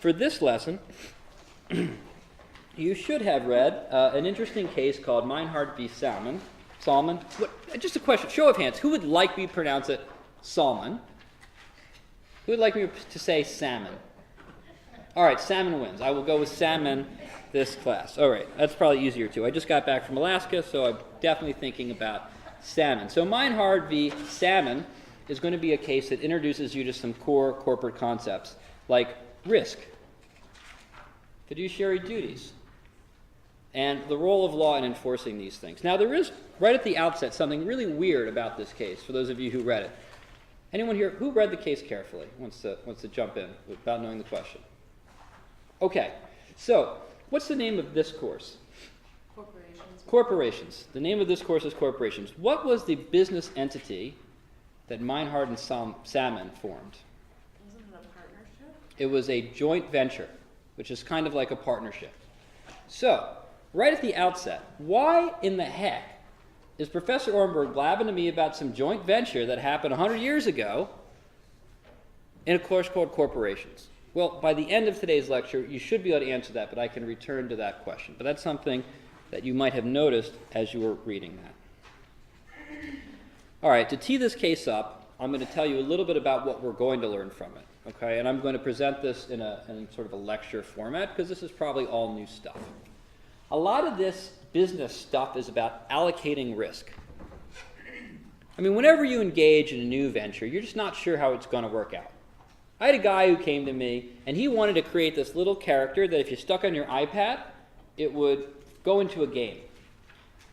for this lesson, you should have read an interesting case called Meinhard v. Salmon. Salmon. Just a question, show of hands. Who would like me to pronounce it Salmon? Who would like me to say salmon? All right, salmon wins. I will go with salmon this class. All right, that's probably easier too. I just got back from Alaska, so I'm definitely thinking about salmon. So Meinhard v. Salmon is going to be a case that introduces you to some core corporate concepts like risk, fiduciary duties, and the role of law in enforcing these things. Now, there is, right at the outset, something really weird about this case, for those of you who read it. Anyone here who read the case carefully wants to jump in without knowing the question? Okay, so what's the name of this course? Corporations. Corporations. The name of this course is Corporations. What was the business entity that Meinhard and Salmon formed? Wasn't it a partnership? It was a joint venture, which is kind of like a partnership. So, right at the outset, why in the heck is Professor Ornberg blabbing to me about some joint venture that happened 100 years ago in a course called Corporations? Well, by the end of today's lecture, you should be able to answer that, but I can return to that question. But that's something that you might have noticed as you were reading that. All right, to tee this case up, I'm going to tell you a little bit about what we're going to learn from it, okay? And I'm going to present this in sort of a lecture format, because this is probably all new stuff. A lot of this business stuff is about allocating risk. I mean, whenever you engage in a new venture, you're just not sure how it's going to work out. I had a guy who came to me, and he wanted to create this little character that if you stuck on your iPad, it would go into a game.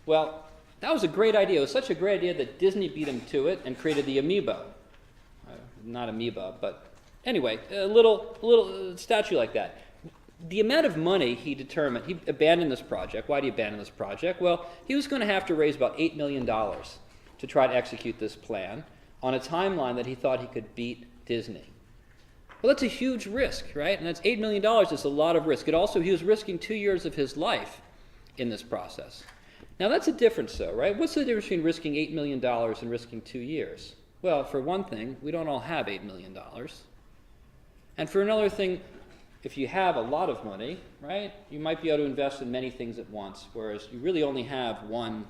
Well, that was a great idea. It was such a great idea that Disney beat him to it and created the Amiibo. Not Amoeba, but anyway, a little statue like that. The amount of money he determined, he abandoned this project. Why did he abandon this project? Well, he was going to have to raise about $8 million to try to execute this plan on a timeline that he thought he could beat Disney. Well, that's a huge risk, right? And that's $8 million. It's a lot of risk. He was risking 2 years of his life in this process. Now, that's a difference, though, right? What's the difference between risking $8 million and risking 2 years? Well, for one thing, we don't all have $8 million. And for another thing, if you have a lot of money, right, you might be able to invest in many things at once, whereas you really only have 1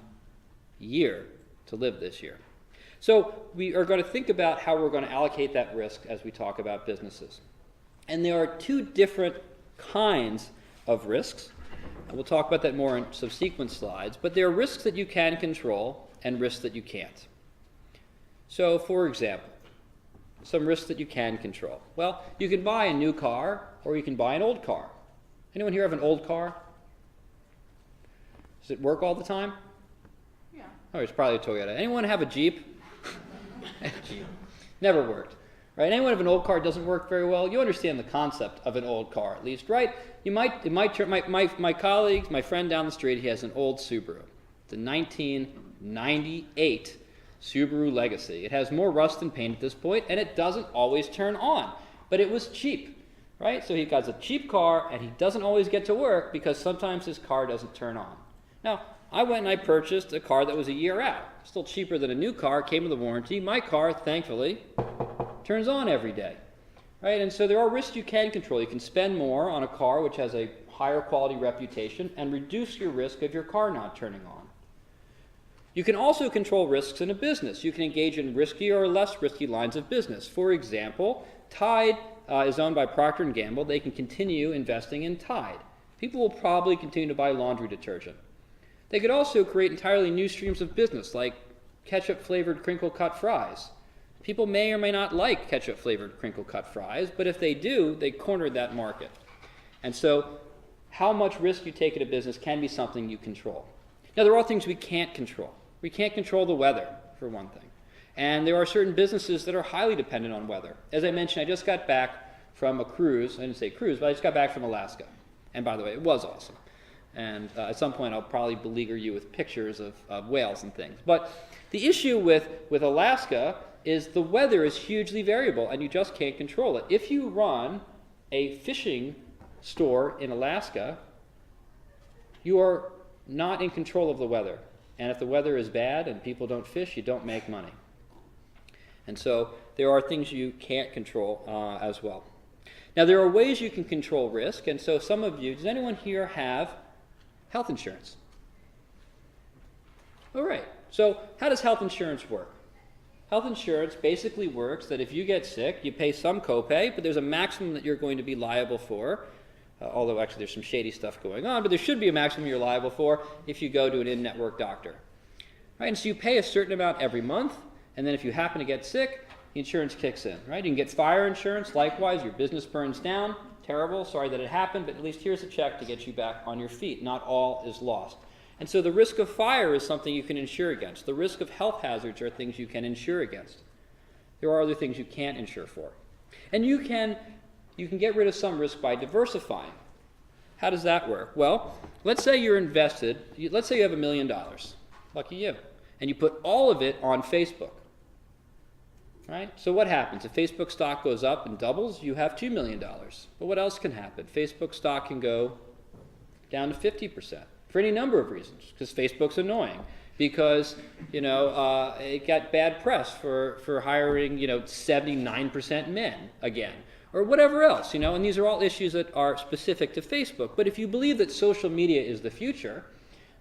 year to live this year. So we are going to think about how we're going to allocate that risk as we talk about businesses. And there are 2 different kinds of risks. And we'll talk about that more in subsequent slides. But there are risks that you can control and risks that you can't. So, for example, some risks that you can control. Well, you can buy a new car or you can buy an old car. Anyone here have an old car? Does it work all the time? Yeah. Oh, it's probably a Toyota. Anyone have a Jeep? Never worked. Right? Anyone have an old car that doesn't work very well? You understand the concept of an old car, at least, right? My colleagues, my friend down the street, he has an old Subaru. It's a 1998 Subaru Legacy. It has more rust than paint at this point, and it doesn't always turn on. But it was cheap, right? So he got a cheap car, and he doesn't always get to work because sometimes his car doesn't turn on. Now, I went and I purchased a car that was a year out. Still cheaper than a new car, came with a warranty. My car, thankfully, turns on every day, right? And so there are risks you can control. You can spend more on a car which has a higher quality reputation and reduce your risk of your car not turning on. You can also control risks in a business. You can engage in riskier or less risky lines of business. For example, Tide is owned by Procter & Gamble. They can continue investing in Tide. People will probably continue to buy laundry detergent. They could also create entirely new streams of business, like ketchup-flavored crinkle-cut fries. People may or may not like ketchup-flavored crinkle-cut fries, but if they do, they cornered that market. And so how much risk you take in a business can be something you control. Now, there are things we can't control. We can't control the weather, for one thing. And there are certain businesses that are highly dependent on weather. As I mentioned, I just got back from a cruise. I didn't say cruise, but I just got back from Alaska. And by the way, it was awesome. And at some point, I'll probably beleaguer you with pictures of whales and things. But the issue with Alaska is the weather is hugely variable, and you just can't control it. If you run a fishing store in Alaska, you are not in control of the weather. And if the weather is bad and people don't fish, you don't make money. And so there are things you can't control as well. Now, there are ways you can control risk, and so some of you, does anyone here have health insurance? All right. So how does health insurance work? Health insurance basically works that if you get sick, you pay some copay, but there's a maximum that you're going to be liable for, although actually there's some shady stuff going on, but there should be a maximum you're liable for if you go to an in-network doctor. Right? And so you pay a certain amount every month, and then if you happen to get sick, the insurance kicks in. Right? You can get fire insurance, likewise, your business burns down, terrible, sorry that it happened, but at least here's a check to get you back on your feet. Not all is lost. And so the risk of fire is something you can insure against. The risk of health hazards are things you can insure against. There are other things you can't insure for. And you can get rid of some risk by diversifying. How does that work? Well, let's say you're invested, let's say you have $1 million. Lucky you. And you put all of it on Facebook. Right? So what happens? If Facebook stock goes up and doubles, you have $2 million. But what else can happen? Facebook stock can go down to 50%. For any number of reasons, because Facebook's annoying, because it got bad press for hiring 79% men again, or whatever else, and these are all issues that are specific to Facebook. But if you believe that social media is the future,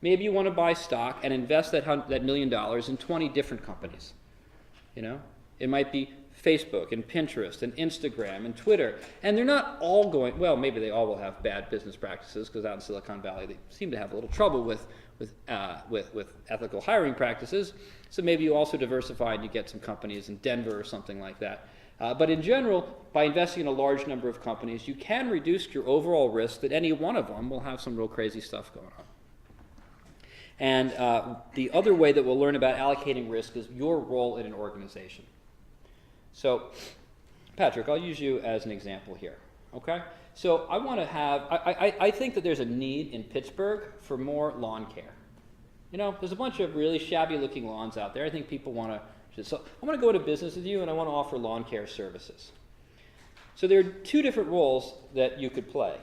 maybe you want to buy stock and invest that $1 million in 20 different companies. It might be Facebook and Pinterest and Instagram and Twitter, and they're not all going, well, maybe they all will have bad business practices, because out in Silicon Valley they seem to have a little trouble with ethical hiring practices, so maybe you also diversify and you get some companies in Denver or something like that. But in general, by investing in a large number of companies, you can reduce your overall risk that any one of them will have some real crazy stuff going on. And the other way that we'll learn about allocating risk is your role in an organization. So, Patrick, I'll use you as an example here, okay? So I want to have, I think that there's a need in Pittsburgh for more lawn care. There's a bunch of really shabby looking lawns out there. I think people want to, so I want to go into business with you and I want to offer lawn care services. So there are two different roles that you could play,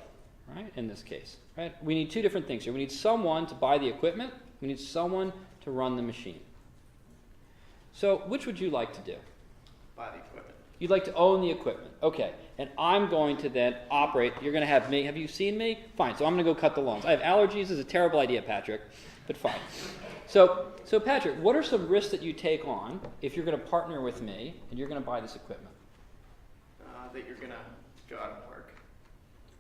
right, in this case, right? We need two different things here. We need someone to buy the equipment. We need someone to run the machine. So which would you like to do? Buy the equipment. You'd like to own the equipment. Okay. And I'm going to then operate. You're going to have me. Have you seen me? Fine. So I'm going to go cut the lawns. I have allergies. This is a terrible idea, Patrick, but fine. So Patrick, what are some risks that you take on if you're going to partner with me and you're going to buy this equipment? That you're going to go out and work.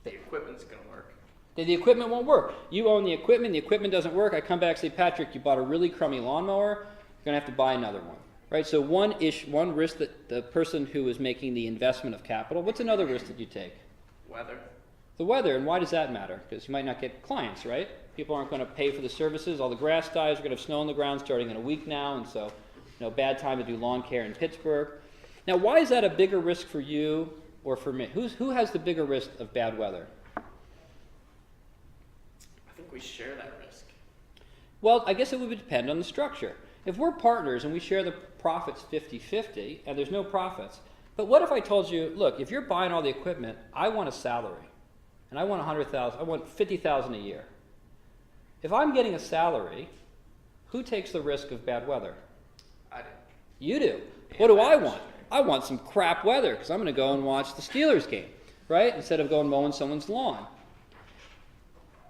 The equipment's going to work. The equipment won't work. You own the equipment doesn't work. I come back and say, Patrick, you bought a really crummy lawnmower. You're going to have to buy another one. Right, so one risk that the person who is making the investment of capital, what's another risk that you take? Weather. The weather, and why does that matter? Because you might not get clients, right? People aren't going to pay for the services. All the grass dies. We're going to have snow on the ground starting in a week now, and so bad time to do lawn care in Pittsburgh. Now, why is that a bigger risk for you or for me? Who has the bigger risk of bad weather? I think we share that risk. Well, I guess it would depend on the structure. If we're partners and we share the profits 50-50 and there's no profits, but what if I told you, look, if you're buying all the equipment, I want a salary and I want $100,000, I want $50,000 a year. If I'm getting a salary, who takes the risk of bad weather? I do. You do. What do I want? I want some crap weather because I'm going to go and watch the Steelers game, right? Instead of going mowing someone's lawn.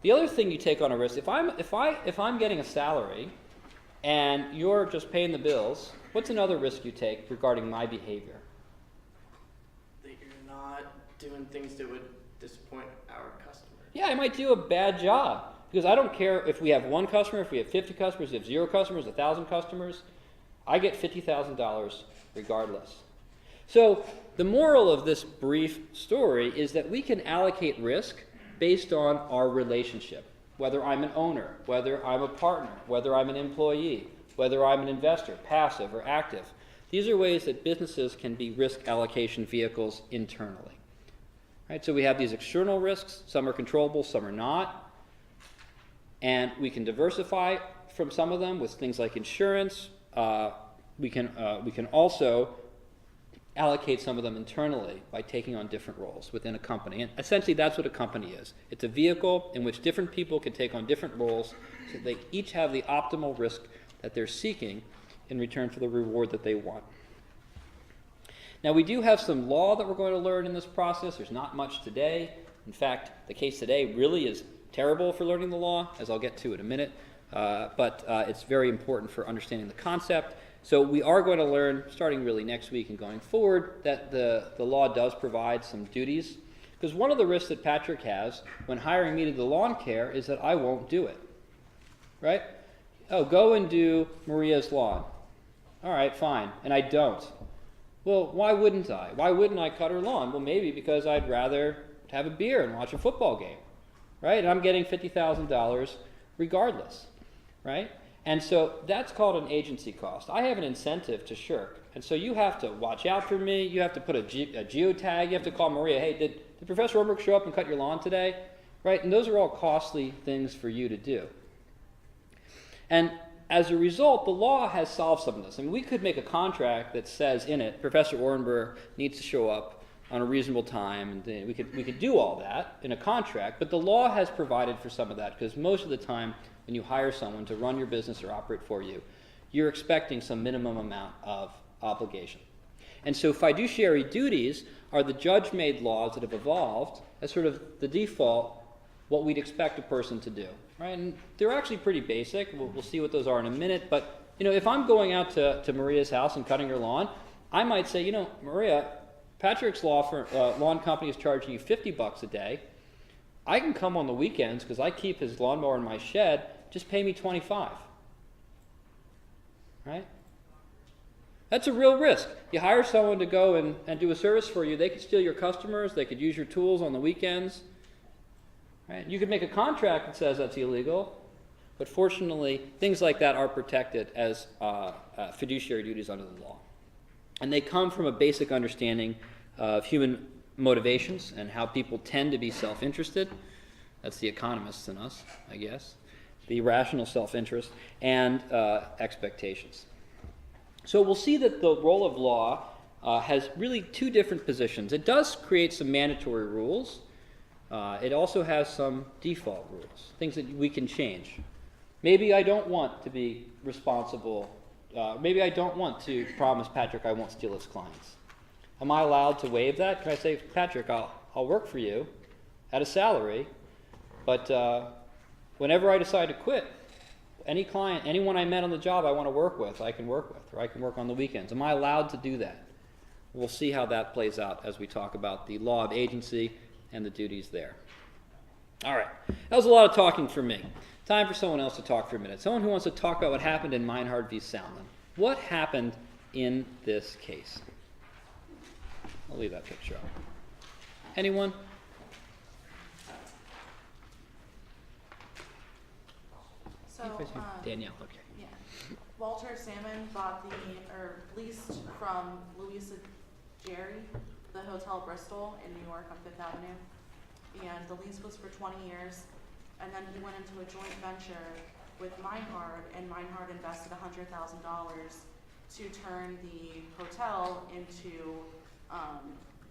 The other thing you take on a risk, if I'm getting a salary and you're just paying the bills, what's another risk you take regarding my behavior? That you're not doing things that would disappoint our customers. Yeah, I might do a bad job because I don't care if we have one customer, if we have 50 customers, if we have 0 customers, 1,000 customers. I get $50,000 regardless. So the moral of this brief story is that we can allocate risk based on our relationship. Whether I'm an owner, whether I'm a partner, whether I'm an employee, whether I'm an investor, passive or active. These are ways that businesses can be risk allocation vehicles internally. Right? So we have these external risks. Some are controllable, some are not. And we can diversify from some of them with things like insurance. We can also allocate some of them internally by taking on different roles within a company. And essentially that's what a company is. It's a vehicle in which different people can take on different roles so they each have the optimal risk that they're seeking in return for the reward that they want. Now, we do have some law that we're going to learn in this process. There's not much today. In fact, the case today really is terrible for learning the law, as I'll get to in a minute, but it's very important for understanding the concept. So we are going to learn, starting really next week and going forward, that the law does provide some duties. Because one of the risks that Patrick has when hiring me to do lawn care is that I won't do it. Right? Oh, go and do Maria's lawn. All right, fine. And I don't. Well, why wouldn't I? Why wouldn't I cut her lawn? Well, maybe because I'd rather have a beer and watch a football game. Right? And I'm getting $50,000 regardless. Right? And so that's called an agency cost. I have an incentive to shirk. And so you have to watch out for me. You have to put a geotag. You have to call Maria. Hey, did Professor Ornberg show up and cut your lawn today? Right? And those are all costly things for you to do. And as a result, the law has solved some of this. I mean, we could make a contract that says in it, Professor Ornberg needs to show up on a reasonable time, and we could do all that in a contract, but the law has provided for some of that, because most of the time when you hire someone to run your business or operate for you, you're expecting some minimum amount of obligation. And so fiduciary duties are the judge-made laws that have evolved as sort of the default, what we'd expect a person to do. Right? And they're actually pretty basic. We'll see what those are in a minute. But if I'm going out to Maria's house and cutting her lawn, I might say, Maria, Patrick's lawn company is charging you $50 a day. I can come on the weekends because I keep his lawnmower in my shed. Just pay me $25. Right? That's a real risk. You hire someone to go and do a service for you. They could steal your customers. They could use your tools on the weekends. Right? You could make a contract that says that's illegal, but fortunately, things like that are protected as fiduciary duties under the law. And they come from a basic understanding of human motivations and how people tend to be self-interested. That's the economists in us, I guess. The rational self-interest and expectations. So we'll see that the role of law has really two different positions. It does create some mandatory rules. It also has some default rules, things that we can change. Maybe I don't want to be responsible. Maybe I don't want to promise Patrick I won't steal his clients. Am I allowed to waive that? Can I say, Patrick, I'll work for you at a salary, but whenever I decide to quit, any client, anyone I met on the job I want to work with, I can work with, or I can work on the weekends. Am I allowed to do that? We'll see how that plays out as we talk about the law of agency and the duties there. All right, that was a lot of talking for me. Time for someone else to talk for a minute. Someone who wants to talk about what happened in Meinhard v. Salmon. What happened in this case? I'll leave that picture up. Anyone? So, Danielle, okay. yeah. Walter Salmon leased from Louisa Jerry the Hotel Bristol in New York on Fifth Avenue. And the lease was for 20 years. And then he went into a joint venture with Meinhard, and Meinhard invested $100,000 to turn the hotel into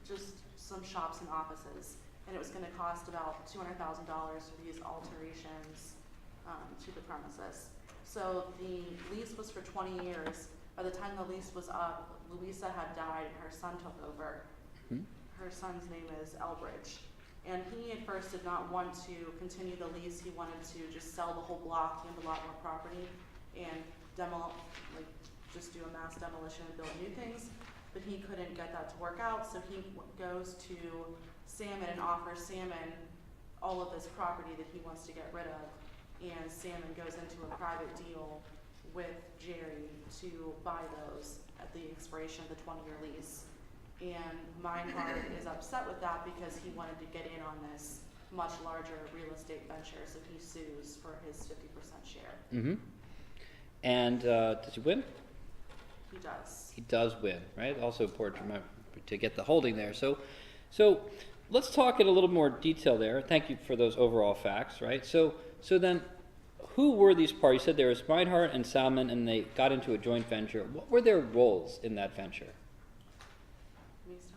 just some shops and offices. And it was going to cost about $200,000 for these alterations to the premises. So the lease was for 20 years. By the time the lease was up, Louisa had died and her son took over. Her son's name is Elbridge. And he at first did not want to continue the lease. He wanted to just sell the whole block, he had a lot more property, and just do a mass demolition and build new things. But he couldn't get that to work out, so he goes to Salmon and offers Salmon all of this property that he wants to get rid of. And Salmon goes into a private deal with Jerry to buy those at the expiration of the 20-year lease. And Meinhard is upset with that because he wanted to get in on this much larger real estate venture, so he sues for his 50% share. Mm-hmm. And does he win? He does. He does win, right? Also important to remember to get the holding there. So let's talk in a little more detail there. Thank you for those overall facts, right? So then, who were these parties? You said there was Meinhard and Salmon, and they got into a joint venture. What were their roles in that venture?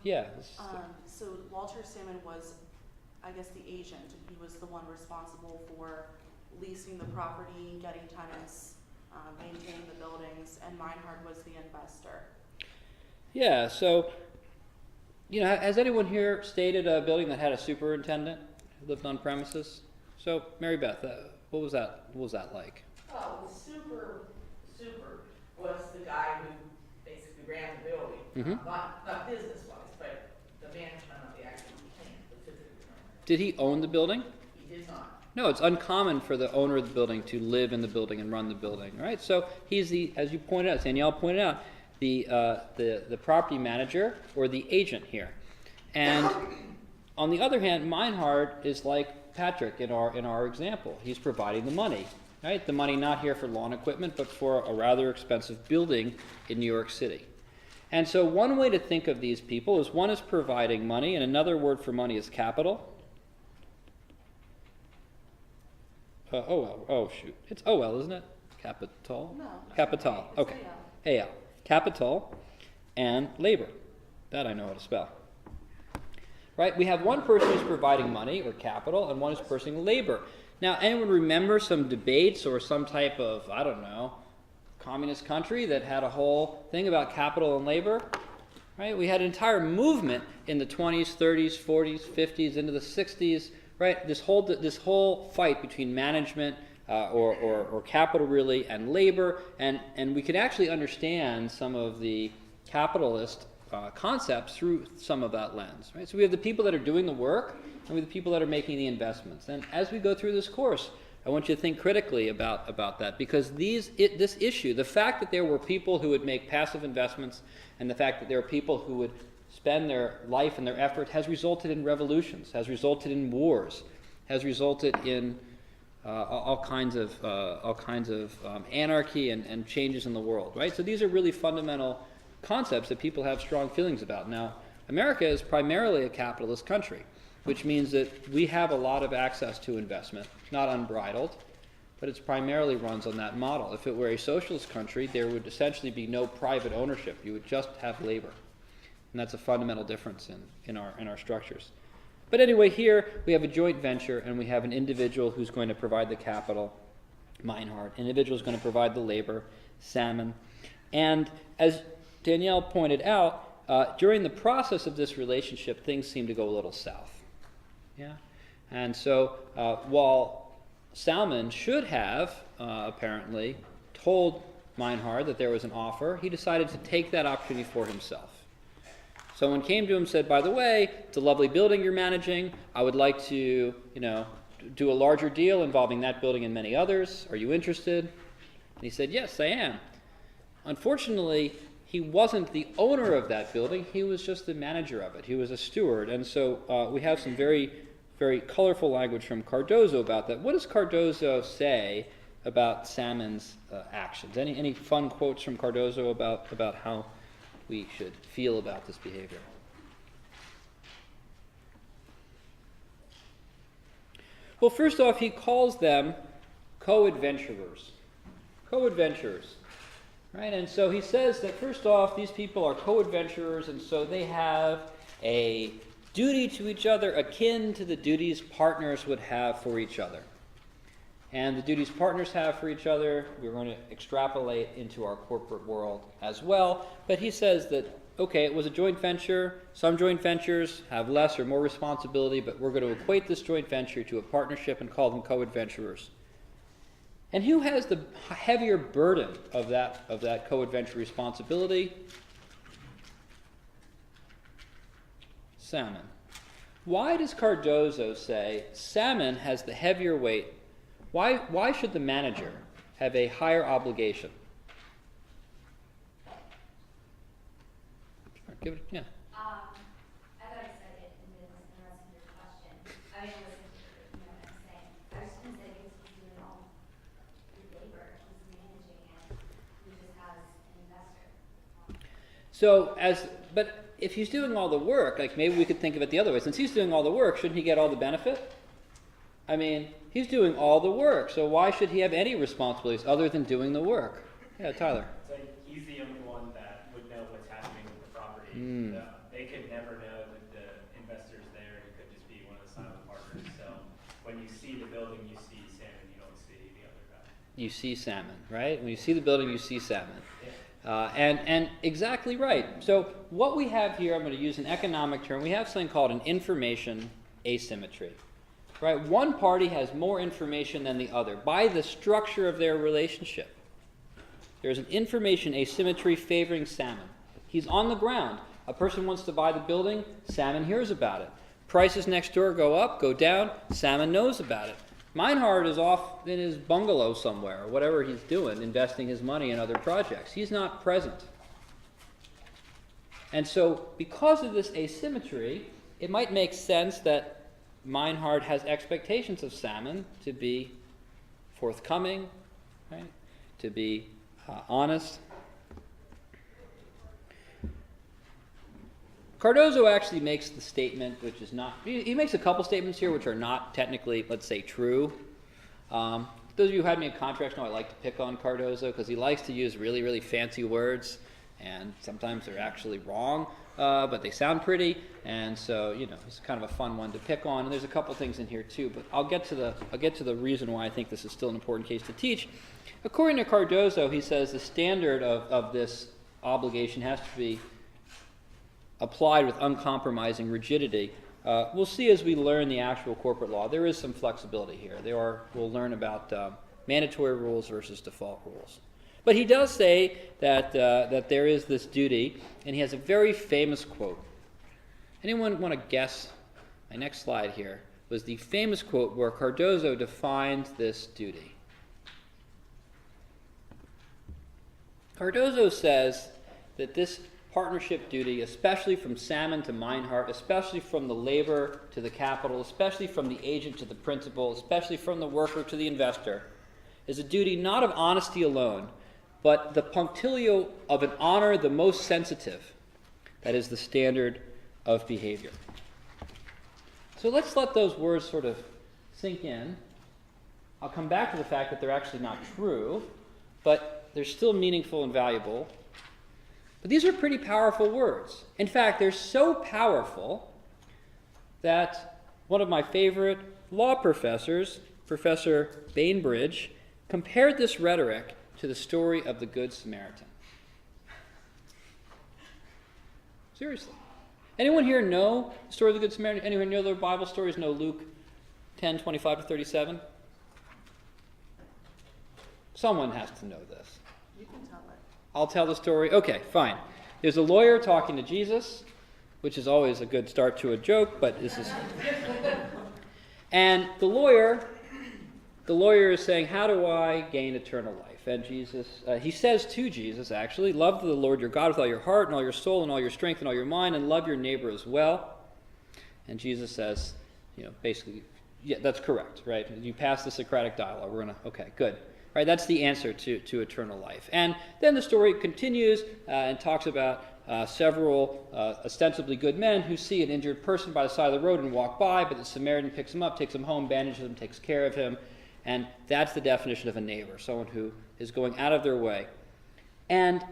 Yeah. So Walter Salmon was, I guess, the agent, and he was the one responsible for leasing the property, getting tenants, maintaining the buildings, and Meinhard was the investor. Yeah, so You know, has anyone here stayed at a building that had a superintendent who lived on premises? So, Mary Beth, what was that? What was that like? Oh, the super was the guy who basically ran the building. Mhm. Not business-wise, but the management of the actual plant, the physical plant. Did he own the building? He did not. No, it's uncommon for the owner of the building to live in the building and run the building, right? So he's the, as you pointed out, Danielle pointed out, the property manager or the agent here. And on the other hand, Meinhard is like Patrick in our example. He's providing the money, right? The money not here for lawn equipment, but for a rather expensive building in New York City. And so one way to think of these people is one is providing money, and another word for money is capital. Shoot. It's OL, isn't it? Capital? No. Capital. It's Okay. AL. Capital and labor. That I know how to spell. Right? We have one person who's providing money or capital and one is providing labor. Now, anyone remember some debates or some type of, I don't know, communist country that had a whole thing about capital and labor? Right? We had an entire movement in the 20s, 30s, 40s, 50s, into the 60s. Right, this whole fight between management or capital really and labor, and we could actually understand some of the capitalist concepts through some of that lens. Right, so we have the people that are doing the work, and we have the people that are making the investments. And as we go through this course, I want you to think critically about that, because this issue, the fact that there were people who would make passive investments, and the fact that there are people who would spend their life and their effort, has resulted in revolutions, has resulted in wars, has resulted in all kinds of anarchy and changes in the world, right? So these are really fundamental concepts that people have strong feelings about. Now, America is primarily a capitalist country, which means that we have a lot of access to investment, not unbridled, but it's primarily runs on that model. If it were a socialist country, there would essentially be no private ownership. You would just have labor. And that's a fundamental difference in our structures. But anyway, here we have a joint venture, and we have an individual who's going to provide the capital, Meinhard. An individual is going to provide the labor, Salmon. And as Danielle pointed out, during the process of this relationship, things seem to go a little south. Yeah. And so while Salmon should have apparently told Meinhard that there was an offer, he decided to take that opportunity for himself. Someone came to him and said, by the way, it's a lovely building you're managing. I would like to, do a larger deal involving that building and many others. Are you interested? And he said, yes, I am. Unfortunately, he wasn't the owner of that building. He was just the manager of it. He was a steward. And so we have some very, very colorful language from Cardozo about that. What does Cardozo say about Salmon's actions? Any fun quotes from Cardozo about how we should feel about this behavior? Well, first off, he calls them co-adventurers. Co-adventurers. Right? And so he says that first off, these people are co-adventurers, and so they have a duty to each other akin to the duties partners would have for each other. And the duties partners have for each other, we're going to extrapolate into our corporate world as well. But he says that, okay, it was a joint venture. Some joint ventures have less or more responsibility, but we're going to equate this joint venture to a partnership and call them co-adventurers. And who has the heavier burden of that co-adventure responsibility? Salmon. Why does Cardozo say Salmon has the heavier weight? Why should the manager have a higher obligation? Give it, yeah. I thought I said it in the rest of your question. I mean, I wasn't, what I'm saying. I was just going to say because he's doing all the labor, he's managing it, he just has an investor. But if he's doing all the work, like maybe we could think of it the other way. Since he's doing all the work, shouldn't he get all the benefit? I mean, he's doing all the work, so why should he have any responsibilities other than doing the work? Yeah, Tyler. It's like he's the only one that would know what's happening with the property. They could never know that the investor's there. It could just be one of the silent partners. So when you see the building, you see Salmon. You don't see the other guy. You see Salmon, right? When you see the building, you see Salmon. And exactly right. So what we have here, I'm going to use an economic term, we have something called an information asymmetry. Right? One party has more information than the other by the structure of their relationship. There's an information asymmetry favoring Salmon. He's on the ground. A person wants to buy the building, Salmon hears about it. Prices next door go up, go down, Salmon knows about it. Meinhard is off in his bungalow somewhere, or whatever he's doing, investing his money in other projects. He's not present. And so, because of this asymmetry, it might make sense that Meinhard has expectations of Salmon to be forthcoming, right? To be honest. Cardozo actually makes the statement, which is not, he makes a couple statements here which are not technically, let's say, true. Those of you who had me in contracts know I like to pick on Cardozo because he likes to use really, really fancy words, and sometimes they're actually wrong, but they sound pretty, and so, it's kind of a fun one to pick on, and there's a couple things in here too, but I'll get to the reason why I think this is still an important case to teach. According to Cardozo, he says the standard of this obligation has to be applied with uncompromising rigidity. We'll see as we learn the actual corporate law, there is some flexibility here. We'll learn about mandatory rules versus default rules. But he does say that there is this duty, and he has a very famous quote. Anyone want to guess? My next slide here was the famous quote where Cardozo defined this duty. Cardozo says that this partnership duty, especially from Salmon to Meinhard, especially from the labor to the capital, especially from the agent to the principal, especially from the worker to the investor, is a duty not of honesty alone, but the punctilio of an honor the most sensitive. That is the standard of behavior. So let's let those words sort of sink in. I'll come back to the fact that they're actually not true, but they're still meaningful and valuable. But these are pretty powerful words. In fact, they're so powerful that one of my favorite law professors, Professor Bainbridge, compared this rhetoric to the story of the Good Samaritan. Seriously. Anyone here know the story of the Good Samaritan? Anyone know their Bible stories? Know Luke 10:25-37? Someone has to know this. You can tell it. I'll tell the story. Okay, fine. There's a lawyer talking to Jesus, which is always a good start to a joke, but this is... And the lawyer is saying, how do I gain eternal life? And Jesus, he says to Jesus, actually, love the Lord your God with all your heart and all your soul and all your strength and all your mind, and love your neighbor as well. And Jesus says, basically, yeah, that's correct, right? You pass the Socratic dialogue. Okay, good. Right, that's the answer to eternal life. And then the story continues and talks about several ostensibly good men who see an injured person by the side of the road and walk by, but the Samaritan picks him up, takes him home, bandages him, takes care of him. And that's the definition of a neighbor, someone who is going out of their way. And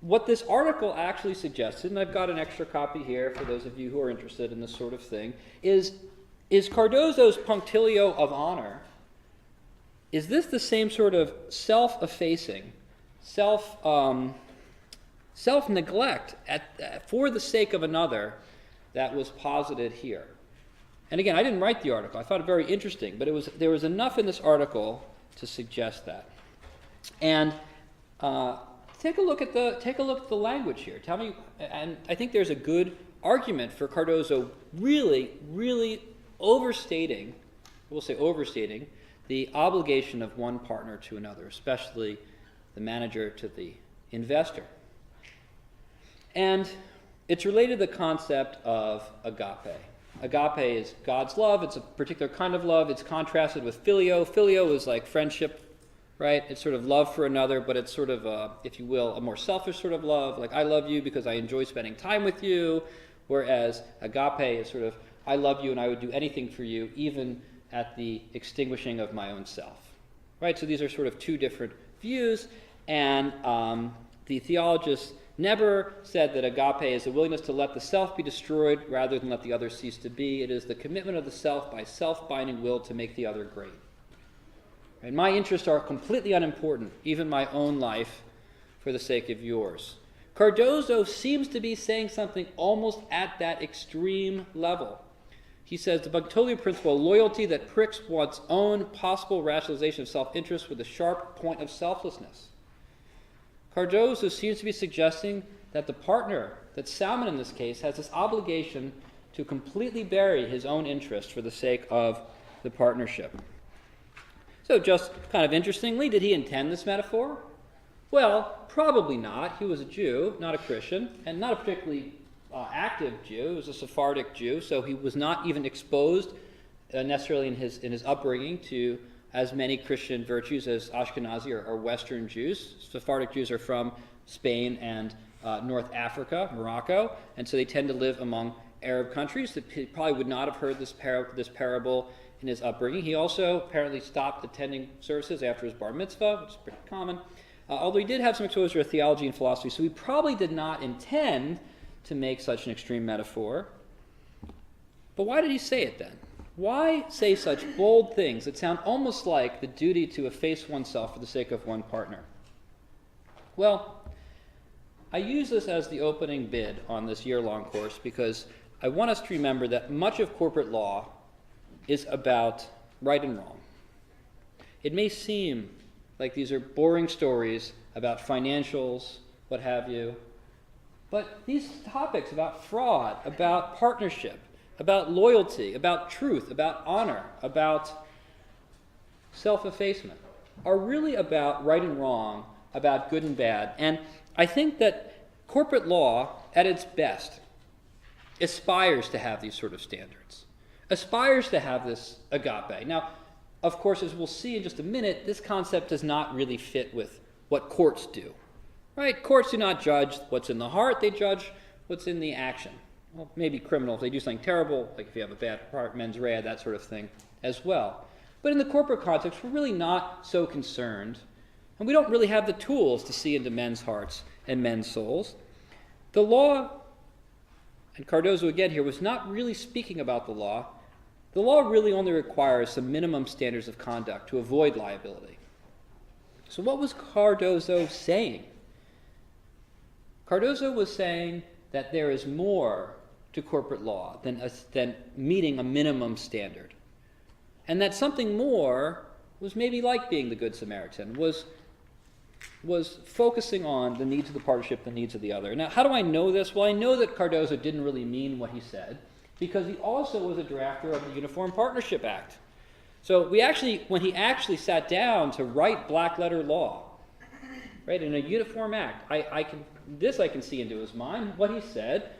what this article actually suggested, and I've got an extra copy here for those of you who are interested in this sort of thing, is Cardozo's punctilio of honor. Is this the same sort of self-effacing, self-neglect for the sake of another that was posited here? And again, I didn't write the article. I thought it very interesting, but there was enough in this article to suggest that. And take a look at the language here. Tell me, and I think there's a good argument for Cardozo really, really overstating the obligation of one partner to another, especially the manager to the investor. And it's related to the concept of agape. Agape is God's love. It's a particular kind of love. It's contrasted with phileo. Phileo is like friendship, right? It's sort of love for another, but it's sort of, if you will, a more selfish sort of love. Like, I love you because I enjoy spending time with you. Whereas agape is sort of, I love you and I would do anything for you, even at the extinguishing of my own self. Right? So these are sort of two different views, and the theologists never said that agape is a willingness to let the self be destroyed rather than let the other cease to be. It is the commitment of the self by self-binding will to make the other great. And my interests are completely unimportant, even my own life, for the sake of yours. Cardozo seems to be saying something almost at that extreme level. He says the Buntolio principle, loyalty that pricks one's own possible rationalization of self-interest with a sharp point of selflessness. Cardozo seems to be suggesting that the partner, that Salmon in this case, has this obligation to completely bury his own interest for the sake of the partnership. So just kind of interestingly, did he intend this metaphor? Well, probably not. He was a Jew, not a Christian, and not a particularly active Jew. He was a Sephardic Jew, so he was not even exposed necessarily in his upbringing to as many Christian virtues as Ashkenazi or Western Jews. Sephardic Jews are from Spain and North Africa, Morocco, and so they tend to live among Arab countries. That he probably would not have heard this parable in his upbringing. He also apparently stopped attending services after his bar mitzvah, which is pretty common, although he did have some exposure to theology and philosophy, so he probably did not intend to make such an extreme metaphor. But why did he say it then? Why say such bold things that sound almost like the duty to efface oneself for the sake of one partner? Well, I use this as the opening bid on this year-long course because I want us to remember that much of corporate law is about right and wrong. It may seem like these are boring stories about financials, what have you, but these topics about fraud, about partnership, about loyalty, about truth, about honor, about self-effacement are really about right and wrong, about good and bad. And I think that corporate law, at its best, aspires to have these sort of standards, aspires to have this agape. Now, of course, as we'll see in just a minute, this concept does not really fit with what courts do, right? Courts do not judge what's in the heart, they judge what's in the action. Well, maybe criminal if they do something terrible, like if you have a bad part, mens rea, that sort of thing as well. But in the corporate context, we're really not so concerned, and we don't really have the tools to see into men's hearts and men's souls. The law, and Cardozo again here, was not really speaking about the law. The law really only requires some minimum standards of conduct to avoid liability. So what was Cardozo saying? Cardozo was saying that there is more to corporate law than meeting a minimum standard. And that something more was maybe like being the Good Samaritan, was focusing on the needs of the partnership, the needs of the other. Now, how do I know this? Well, I know that Cardozo didn't really mean what he said, because he also was a drafter of the Uniform Partnership Act. So when he actually sat down to write black letter law, right, in a uniform act, I can see into his mind. What he said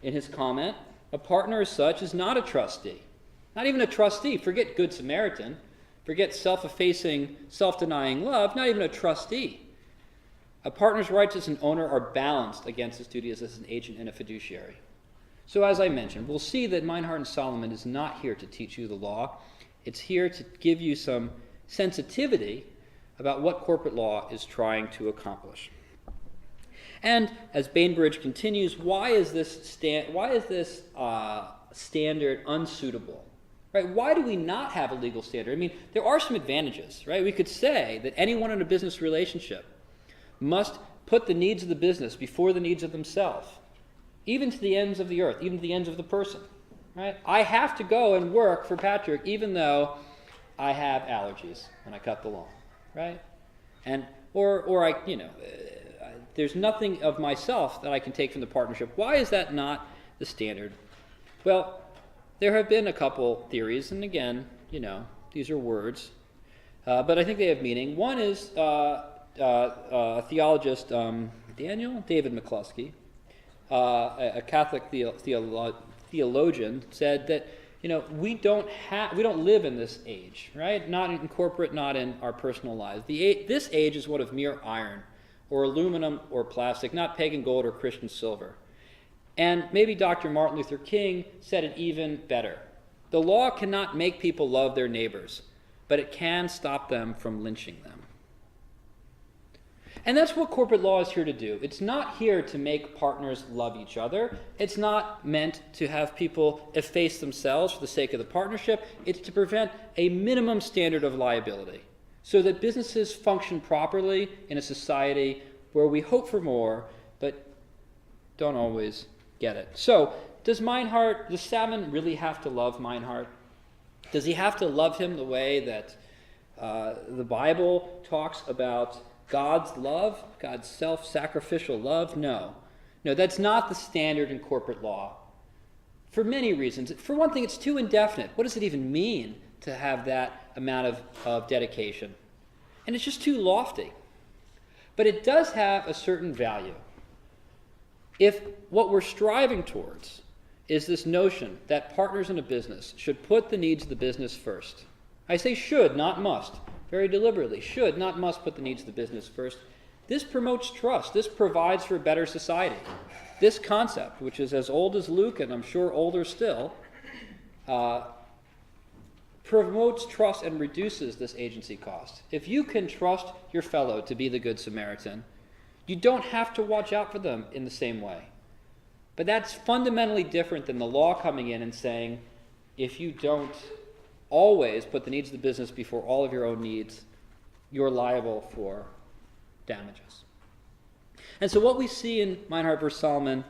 in his comment, a partner as such is not a trustee. Not even a trustee. Forget Good Samaritan. Forget self-effacing, self-denying love. Not even a trustee. A partner's rights as an owner are balanced against his duties as an agent and a fiduciary. So as I mentioned, we'll see that Meinhard and Salmon is not here to teach you the law. It's here to give you some sensitivity about what corporate law is trying to accomplish. And as Bainbridge continues, why is this standard unsuitable? Right? Why do we not have a legal standard? I mean, there are some advantages, right? We could say that anyone in a business relationship must put the needs of the business before the needs of themselves, even to the ends of the earth, even to the ends of the person. Right? I have to go and work for Patrick even though I have allergies when I cut the lawn, right? And there's nothing of myself that I can take from the partnership. Why is that not the standard? Well, there have been a couple theories, and again, these are words, but I think they have meaning. One is a theologist, David McCluskey, a Catholic theologian, said that we don't live in this age, right? Not in corporate, not in our personal lives. This age is one of mere iron, or aluminum, or plastic, not pagan gold or Christian silver. And maybe Dr. Martin Luther King said it even better. The law cannot make people love their neighbors, but it can stop them from lynching them. And that's what corporate law is here to do. It's not here to make partners love each other. It's not meant to have people efface themselves for the sake of the partnership. It's to prevent a minimum standard of liability so that businesses function properly in a society where we hope for more, but don't always get it. So, does Salmon really have to love Meinhard? Does he have to love him the way that the Bible talks about God's love, God's self-sacrificial love? No. No, that's not the standard in corporate law. For many reasons. For one thing, it's too indefinite. What does it even mean to have that amount of dedication? And it's just too lofty. But it does have a certain value. If what we're striving towards is this notion that partners in a business should put the needs of the business first. I say should, not must. Very deliberately. Should, not must, put the needs of the business first. This promotes trust. This provides for a better society. This concept, which is as old as Luke, and I'm sure older still, promotes trust and reduces this agency cost. If you can trust your fellow to be the Good Samaritan, you don't have to watch out for them in the same way. But that's fundamentally different than the law coming in and saying, if you don't always put the needs of the business before all of your own needs, you're liable for damages. And so what we see in Meinhard vs. Salmon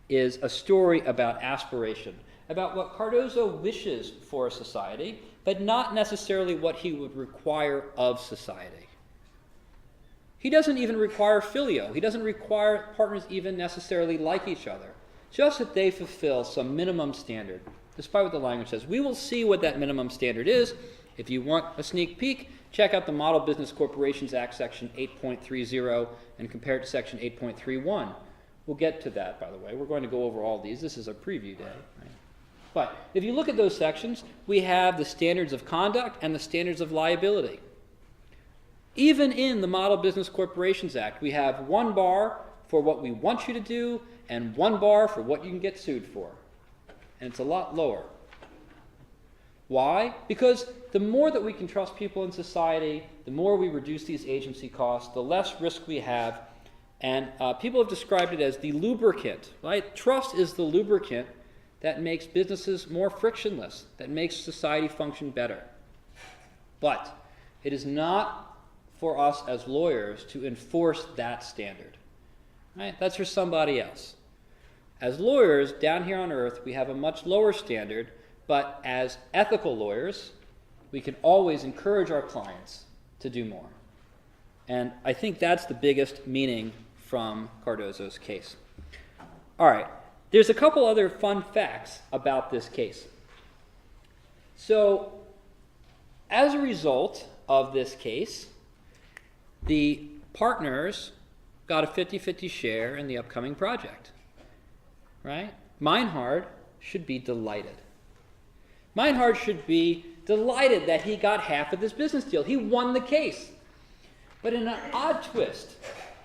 is a story about aspiration, about what Cardozo wishes for a society, but not necessarily what he would require of society. He doesn't even require filio. He doesn't require partners even necessarily like each other, just that they fulfill some minimum standard, despite what the language says. We will see what that minimum standard is. If you want a sneak peek, check out the Model Business Corporations Act, Section 8.30, and compare it to Section 8.31. We'll get to that, by the way. We're going to go over all these. This is a preview day. Right? But if you look at those sections, we have the standards of conduct and the standards of liability. Even in the Model Business Corporations Act, we have one bar for what we want you to do and one bar for what you can get sued for. And it's a lot lower. Why? Because the more that we can trust people in society, the more we reduce these agency costs, the less risk we have. And people have described it as the lubricant, right? Trust is the lubricant that makes businesses more frictionless, that makes society function better. But it is not for us as lawyers to enforce that standard, right? That's for somebody else. As lawyers, down here on earth, we have a much lower standard, but as ethical lawyers, we can always encourage our clients to do more. And I think that's the biggest meaning from Cardozo's case. All right, there's a couple other fun facts about this case. So, as a result of this case, the partners got a 50-50 share in the upcoming project, right? Meinhard should be delighted. Meinhard should be delighted that he got half of this business deal. He won the case. But in an odd twist,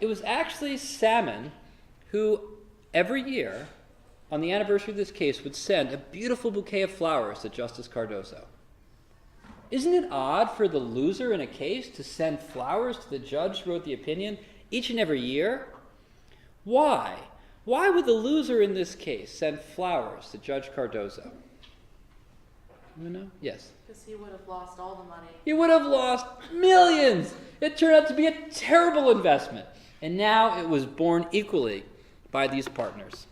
it was actually Salmon who, every year, on the anniversary of this case, would send a beautiful bouquet of flowers to Justice Cardozo. Isn't it odd for the loser in a case to send flowers to the judge who wrote the opinion each and every year? Why? Why would the loser in this case send flowers to Judge Cardozo? You know? Yes. Because he would have lost all the money. He would have lost millions. It turned out to be a terrible investment. And now it was borne equally by these partners.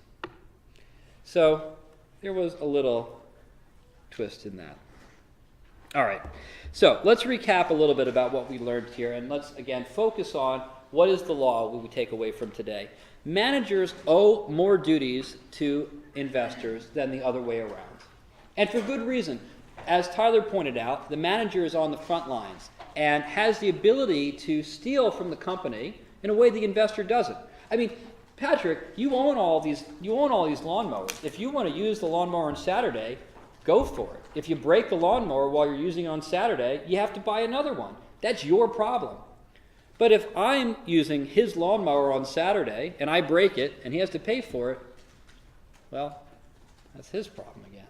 So there was a little twist in that. All right. So let's recap a little bit about what we learned here. And let's, again, focus on what is the law we would take away from today. Managers owe more duties to investors than the other way around. And for good reason. As Tyler pointed out, the manager is on the front lines and has the ability to steal from the company in a way the investor doesn't. I mean, Patrick, you own all these lawnmowers. If you want to use the lawnmower on Saturday, go for it. If you break the lawnmower while you're using it on Saturday, you have to buy another one. That's your problem. But if I'm using his lawnmower on Saturday and I break it and he has to pay for it, well, that's his problem again.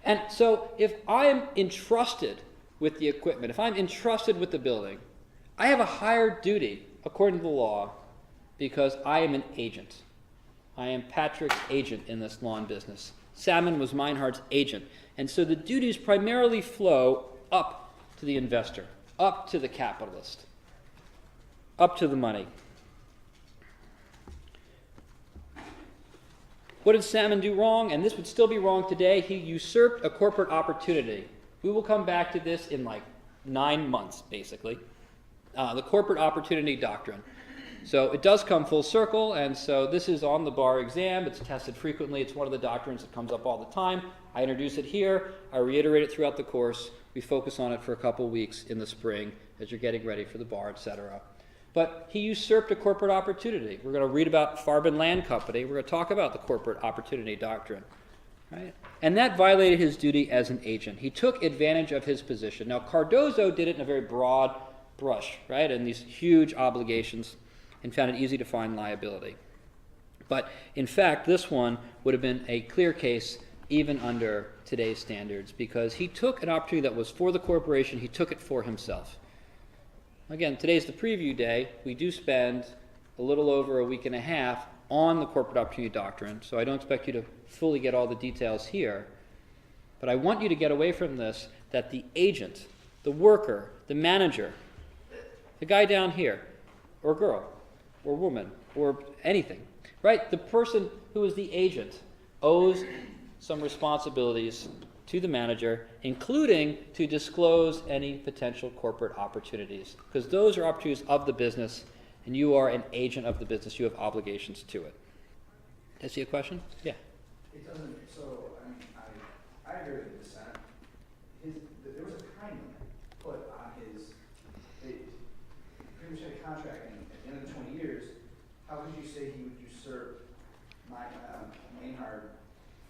And so if I'm entrusted with the equipment, if I'm entrusted with the building, I have a higher duty, according to the law, because I am an agent. I am Patrick's agent in this lawn business. Salmon was Meinhard's agent. And so the duties primarily flow up to the investor, up to the capitalist, up to the money. What did Salmon do wrong? And this would still be wrong today. He usurped a corporate opportunity. We will come back to this in like 9 months, basically. The corporate opportunity doctrine. So it does come full circle, and so this is on the bar exam. It's tested frequently. It's one of the doctrines that comes up all the time. I introduce it here. I reiterate it throughout the course. We focus on it for a couple weeks in the spring as you're getting ready for the bar, etc. But he usurped a corporate opportunity. We're going to read about Farben Land Company. We're going to talk about the corporate opportunity doctrine. Right? And that violated his duty as an agent. He took advantage of his position. Now, Cardozo did it in a very broad brush, right, and these huge obligations, and found it easy to find liability. But in fact, this one would have been a clear case even under today's standards, because he took an opportunity that was for the corporation, he took it for himself. Again, today's the preview day. We do spend a little over a week and a half on the corporate opportunity doctrine, so I don't expect you to fully get all the details here. But I want you to get away from this that the agent, the worker, the manager, the guy down here, or girl, or woman, or anything, right? The person who is the agent owes some responsibilities to the manager, including to disclose any potential corporate opportunities, because those are opportunities of the business, and you are an agent of the business. You have obligations to it. Did I see a question? Yeah. It doesn't, so, I mean, I agree with the dissent. There was a time limit put on his, they pretty much had a contract, and at the end of the 20 years, how could you say he would usurp Meinhard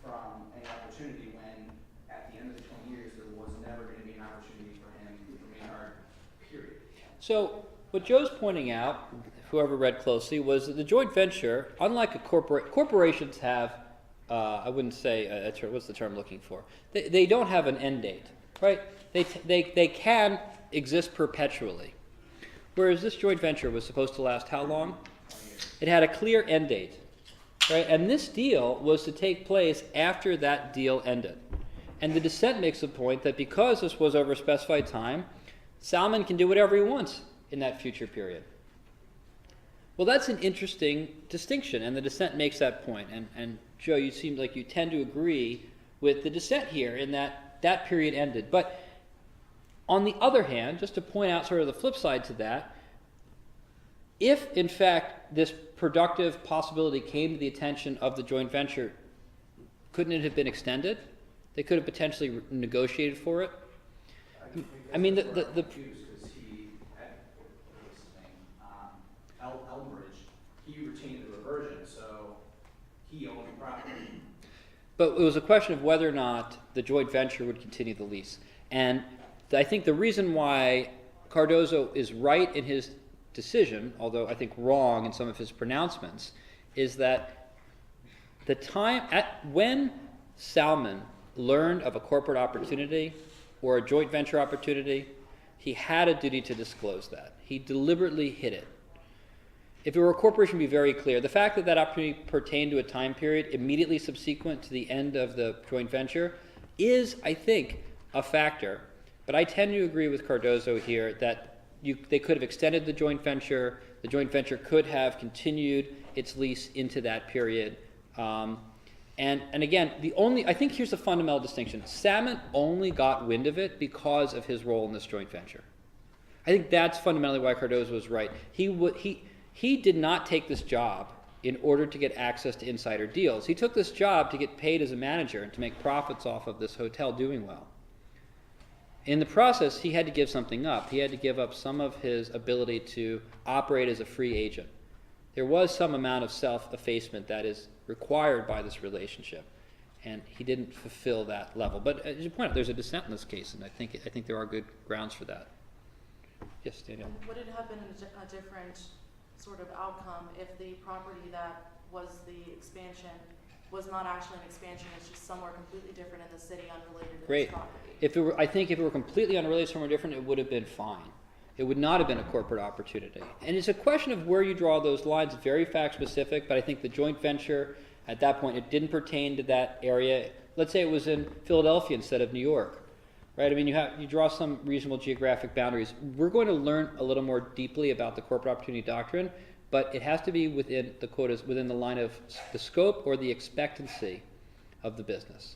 from any opportunity when at the end of the 20 years there was never going to be an opportunity for him, for Meinhard, period? So what Joe's pointing out, whoever read closely, was that the joint venture, unlike a corporations have, I wouldn't say a term, what's the term I'm looking for? They don't have an end date, right? They can exist perpetually. Whereas this joint venture was supposed to last how long? It had a clear end date, right? And this deal was to take place after that deal ended. And the dissent makes the point that because this was over a specified time, Salmon can do whatever he wants in that future period. Well, that's an interesting distinction, and the dissent makes that point. And Joe, you seem like you tend to agree with the dissent here in that that period ended. But on the other hand, just to point out sort of the flip side to that, if in fact this productive possibility came to the attention of the joint venture, couldn't it have been extended? They could have potentially negotiated for it. I mean, because he had, what's his name, Elbridge, he retained the reversion, so he owned the property. But it was a question of whether or not the joint venture would continue the lease. And I think the reason why Cardozo is right in his decision, although I think wrong in some of his pronouncements, is that the time when Salmon learned of a corporate opportunity or a joint venture opportunity, he had a duty to disclose that. He deliberately hid it. If it were a corporation, it would be very clear. The fact that that opportunity pertained to a time period immediately subsequent to the end of the joint venture is, I think, a factor. But I tend to agree with Cardozo here that they could have extended the joint venture. The joint venture could have continued its lease into that period. And again, I think here's the fundamental distinction. Salmon only got wind of it because of his role in this joint venture. I think that's fundamentally why Cardozo was right. He did not take this job in order to get access to insider deals. He took this job to get paid as a manager and to make profits off of this hotel doing well. In the process, he had to give something up. He had to give up some of his ability to operate as a free agent. There was some amount of self-effacement that is required by this relationship, and he didn't fulfill that level. But as you point out, there's a dissent in this case, and I think there are good grounds for that. Yes, Daniel. Would it have been a different sort of outcome if the property that was the expansion was not actually an expansion, it's just somewhere completely different in the city unrelated to Great. this property? I think if it were completely unrelated, somewhere different, it would have been fine. It would not have been a corporate opportunity. And it's a question of where you draw those lines, very fact specific, but I think the joint venture, at that point, it didn't pertain to that area. Let's say it was in Philadelphia instead of New York, right? I mean, you draw some reasonable geographic boundaries. We're going to learn a little more deeply about the corporate opportunity doctrine but it has to be within the quotas, within the line of the scope or the expectancy of the business.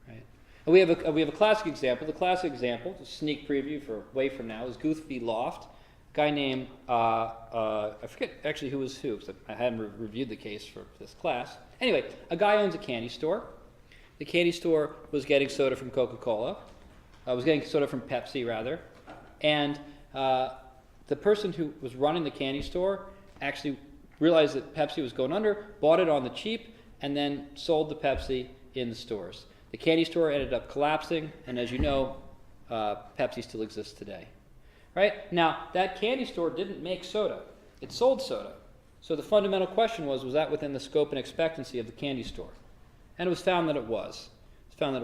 Right? And we have a classic example. The classic example, a sneak preview for way from now, is Guth v. Loft. A guy named I forget actually who was who, because I hadn't reviewed the case for this class. Anyway, a guy owns a candy store. The candy store was getting soda from Coca-Cola. Was getting soda from Pepsi, rather. And the person who was running the candy store actually realized that Pepsi was going under, bought it on the cheap, and then sold the Pepsi in the stores. The candy store ended up collapsing, and as you know, Pepsi still exists today. Right? Now, that candy store didn't make soda. It sold soda. So the fundamental question was that within the scope and expectancy of the candy store? And it was found that it was. It kind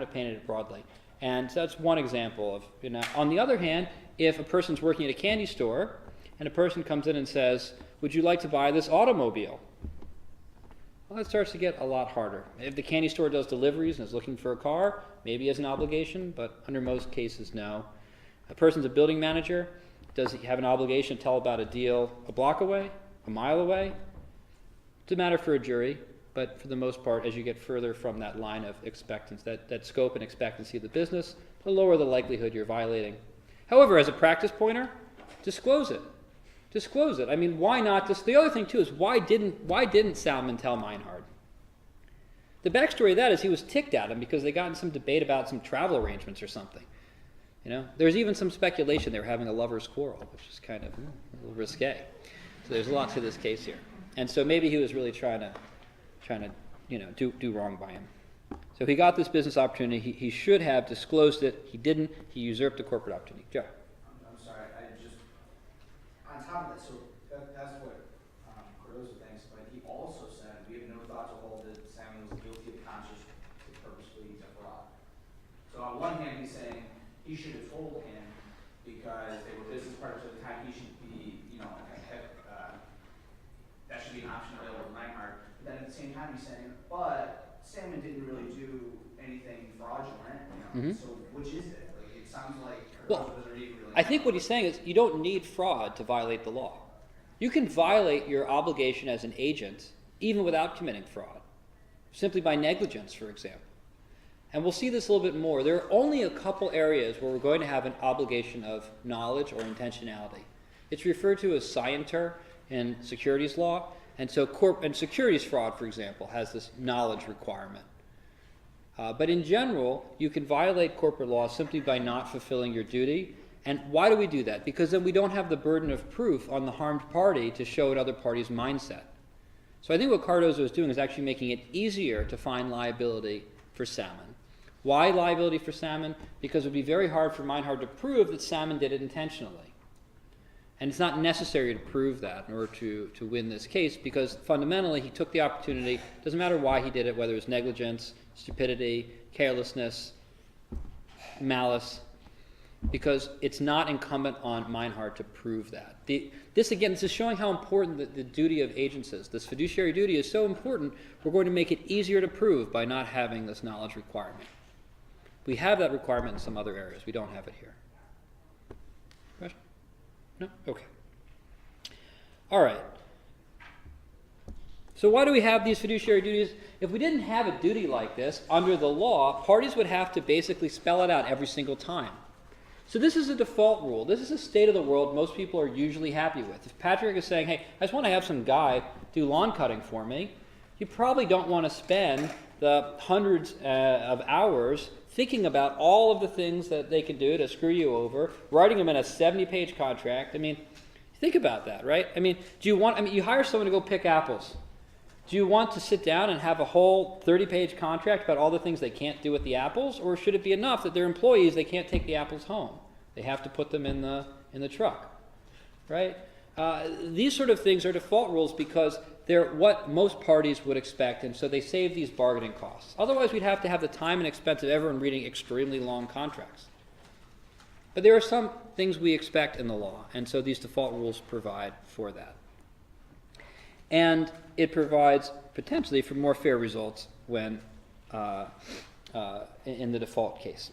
of painted it broadly. And that's one example of, on the other hand, if a person's working at a candy store and a person comes in and says, would you like to buy this automobile? Well, that starts to get a lot harder. If the candy store does deliveries and is looking for a car, maybe has an obligation, but under most cases, no. A person's a building manager. Does he have an obligation to tell about a deal a block away, a mile away? It's a matter for a jury, but for the most part, as you get further from that line of expectancy, that scope and expectancy of the business, the lower the likelihood you're violating. However, as a practice pointer, disclose it. Disclose it. I mean, why not? The other thing, too, is why didn't Salmon tell Meinhard? The backstory of that is he was ticked at him because they got in some debate about some travel arrangements or something. There's even some speculation they were having a lover's quarrel, which is kind of a little risque. So there's a lot to this case here. And so maybe he was really trying to do wrong by him. So he got this business opportunity. He should have disclosed it. He didn't. He usurped the corporate opportunity. Joe. I'm sorry, on top of that, so that's what Cardozo thinks, but he also said, we have no thought to hold that Salmon was guilty of conscious purposefully defraud. So on one hand, he's saying he should have told him because they were business partners at the time, he should be, that should be an option available to Meinhard. But then at the same time, he's saying, but Salmon didn't really do anything fraudulent, Mm-hmm. So which is it? Like, it sounds like Well, Cardozo doesn't even really I think what he's saying is you don't need fraud to violate the law. You can violate your obligation as an agent even without committing fraud, simply by negligence, for example. And we'll see this a little bit more. There are only a couple areas where we're going to have an obligation of knowledge or intentionality. It's referred to as scienter in securities law, and so securities fraud, for example, has this knowledge requirement. But in general, you can violate corporate law simply by not fulfilling your duty. And why do we do that? Because then we don't have the burden of proof on the harmed party to show another party's mindset. So I think what Cardozo is doing is actually making it easier to find liability for Salmon. Why liability for Salmon? Because it would be very hard for Meinhard to prove that Salmon did it intentionally. And it's not necessary to prove that in order to win this case, because fundamentally he took the opportunity. It doesn't matter why he did it, whether it was negligence, stupidity, carelessness, malice, because it's not incumbent on Meinhard to prove that. This is showing how important the duty of agents is. This fiduciary duty is so important, we're going to make it easier to prove by not having this knowledge requirement. We have that requirement in some other areas. We don't have it here. Question? No? Okay. All right. So why do we have these fiduciary duties? If we didn't have a duty like this, under the law, parties would have to basically spell it out every single time. So this is a default rule. This is a state of the world most people are usually happy with. If Patrick is saying, hey, I just want to have some guy do lawn cutting for me, you probably don't want to spend the hundreds of hours thinking about all of the things that they can do to screw you over, writing them in a 70-page contract. I mean, think about that, right? I mean, you hire someone to go pick apples. Do you want to sit down and have a whole 30-page contract about all the things they can't do with the apples, or should it be enough that they're employees, they can't take the apples home? They have to put them in the truck, right? These sort of things are default rules because they're what most parties would expect, and so they save these bargaining costs. Otherwise, we'd have to have the time and expense of everyone reading extremely long contracts. But there are some things we expect in the law, and so these default rules provide for that. And it provides potentially for more fair results when in the default case.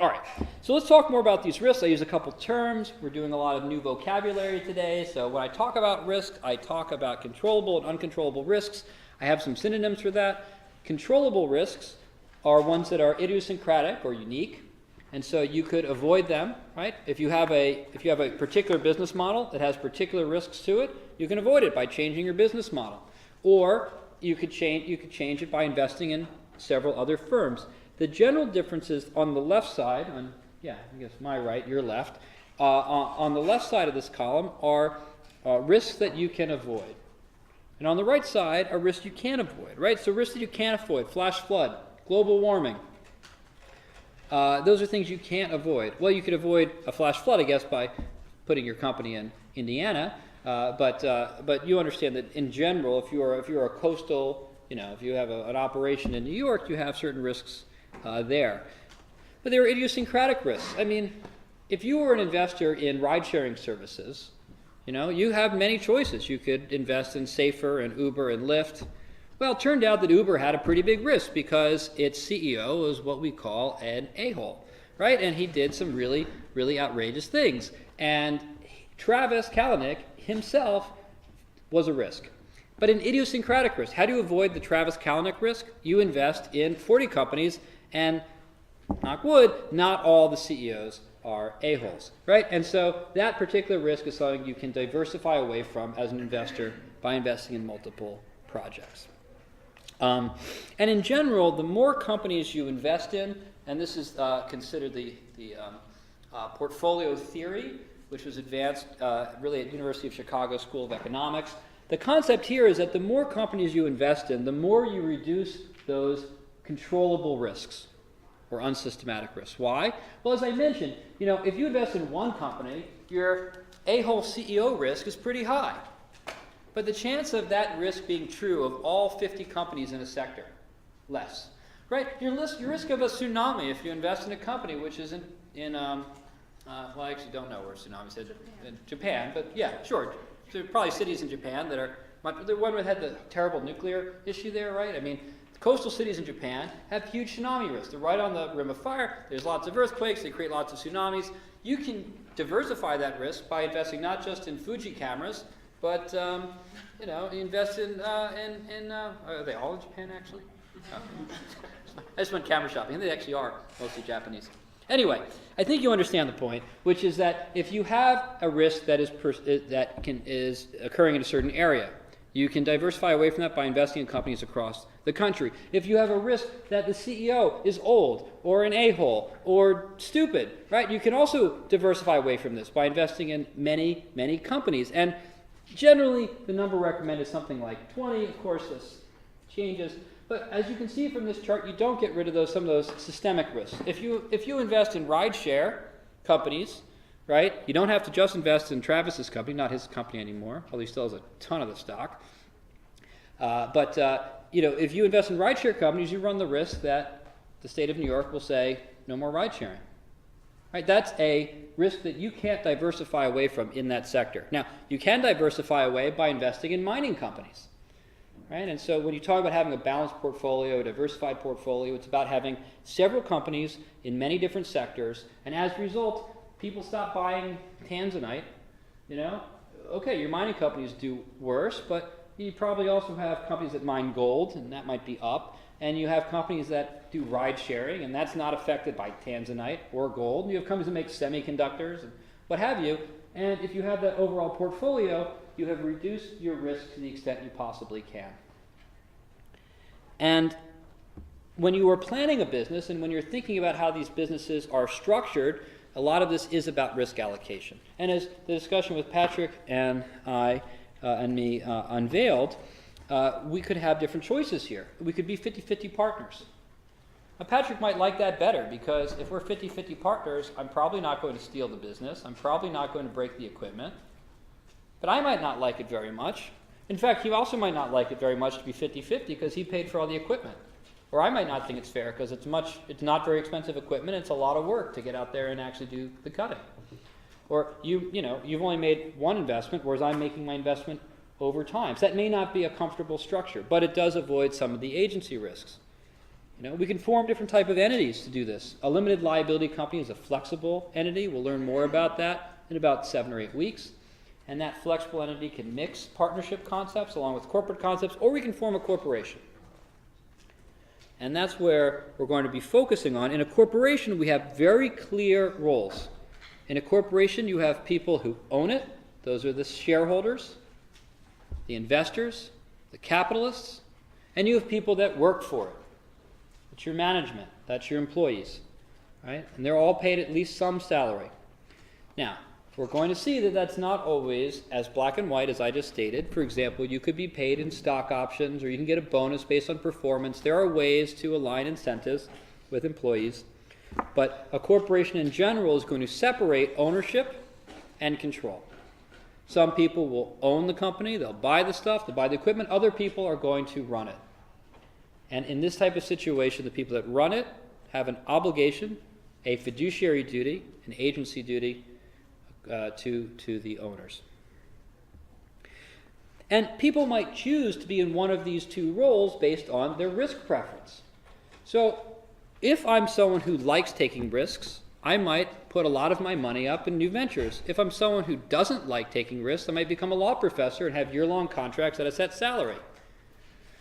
All right, so let's talk more about these risks. I use a couple terms. We're doing a lot of new vocabulary today. So when I talk about risk, I talk about controllable and uncontrollable risks. I have some synonyms for that. Controllable risks are ones that are idiosyncratic or unique, and so you could avoid them, right? If you have a particular business model that has particular risks to it, you can avoid it by changing your business model, or you could change it by investing in several other firms. The general differences on the left side, I guess my right, your left, on the left side of this column are risks that you can avoid. And on the right side are risks you can't avoid, right? So risks that you can't avoid, flash flood, global warming. Those are things you can't avoid. Well, you could avoid a flash flood, I guess, by putting your company in Indiana, but you understand that in general, if you're a coastal, if you have an operation in New York, you have certain risks there. But there are idiosyncratic risks. I mean, if you were an investor in ride-sharing services, you have many choices. You could invest in Safer and Uber and Lyft. Well, it turned out that Uber had a pretty big risk because its CEO was what we call an a-hole, right? And he did some really, really outrageous things. And Travis Kalanick himself was a risk. But an idiosyncratic risk, how do you avoid the Travis Kalanick risk? You invest in 40 companies, and knock wood, not all the CEOs are a-holes, right? And so that particular risk is something you can diversify away from as an investor by investing in multiple projects. And in general, the more companies you invest in, and this is considered the portfolio theory, which was advanced really at University of Chicago School of Economics. The concept here is that the more companies you invest in, the more you reduce those controllable risks or unsystematic risks. Why? Well, as I mentioned, if you invest in one company, your a-hole CEO risk is pretty high. But the chance of that risk being true of all 50 companies in a sector, less. Right? Your risk of a tsunami if you invest in a company which is well, I actually don't know where tsunamis hit in Japan, but yeah, sure. There are probably cities in Japan that are the one that had the terrible nuclear issue there, right? I mean, coastal cities in Japan have huge tsunami risk. They're right on the rim of fire. There's lots of earthquakes. They create lots of tsunamis. You can diversify that risk by investing not just in Fuji cameras, but invest in are they all in Japan actually? I just went camera shopping. They actually are mostly Japanese. Anyway, I think you understand the point, which is that if you have a risk that is occurring in a certain area, you can diversify away from that by investing in companies across the country. If you have a risk that the CEO is old or an a-hole or stupid, right, you can also diversify away from this by investing in many, many companies. And generally, the number recommended is something like 20. Of course, this changes. But as you can see from this chart, you don't get rid of some of those systemic risks. If you invest in rideshare companies, right, you don't have to just invest in Travis's company, not his company anymore, although he still has a ton of the stock. If you invest in rideshare companies, you run the risk that the state of New York will say, no more ride sharing. Right? That's a risk that you can't diversify away from in that sector. Now, you can diversify away by investing in mining companies. Right? And so when you talk about having a balanced portfolio, a diversified portfolio, it's about having several companies in many different sectors, and as a result, people stop buying tanzanite. Okay, your mining companies do worse, but you probably also have companies that mine gold, and that might be up, and you have companies that do ride sharing, and that's not affected by tanzanite or gold. And you have companies that make semiconductors and what have you, and if you have that overall portfolio, you have reduced your risk to the extent you possibly can. And when you are planning a business and when you're thinking about how these businesses are structured, a lot of this is about risk allocation. And as the discussion with Patrick and me unveiled, we could have different choices here. We could be 50-50 partners. Now, Patrick might like that better because if we're 50-50 partners, I'm probably not going to steal the business. I'm probably not going to break the equipment. But I might not like it very much. In fact, he also might not like it very much to be 50-50 because he paid for all the equipment. Or I might not think it's fair because it's not very expensive equipment. It's a lot of work to get out there and actually do the cutting. Or you've only made one investment, whereas I'm making my investment over time. So that may not be a comfortable structure, but it does avoid some of the agency risks. We can form different type of entities to do this. A limited liability company is a flexible entity. We'll learn more about that in about 7 or 8 weeks. And that flexible entity can mix partnership concepts along with corporate concepts, or we can form a corporation. And that's where we're going to be focusing on. In a corporation, we have very clear roles. In a corporation, you have people who own it. Those are the shareholders, the investors, the capitalists, and you have people that work for it. That's your management. That's your employees, right? And they're all paid at least some salary. Now, we're going to see that that's not always as black and white as I just stated. For example, you could be paid in stock options, or you can get a bonus based on performance. There are ways to align incentives with employees. But a corporation in general is going to separate ownership and control. Some people will own the company, they'll buy the stuff, they'll buy the equipment. Other people are going to run it. And in this type of situation, the people that run it have an obligation, a fiduciary duty, an agency duty to the owners. And people might choose to be in one of these two roles based on their risk preference. So if I'm someone who likes taking risks, I might put a lot of my money up in new ventures. If I'm someone who doesn't like taking risks, I might become a law professor and have year-long contracts at a set salary.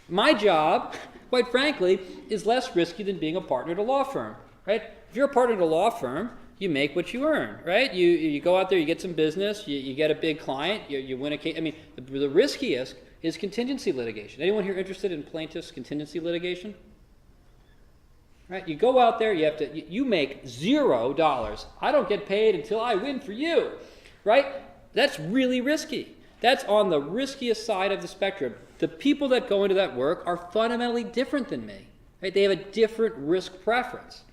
My job, quite frankly, is less risky than being a partner at a law firm, right? If you're a partner at a law firm, you make what you earn, right? You go out there, you get some business, you get a big client, you win a case. I mean, the riskiest is contingency litigation. Anyone here interested in plaintiff's contingency litigation? Right? You go out there, you make $0. I don't get paid until I win for you, right? That's really risky. That's on the riskiest side of the spectrum. The people that go into that work are fundamentally different than me, right? They have a different risk preference.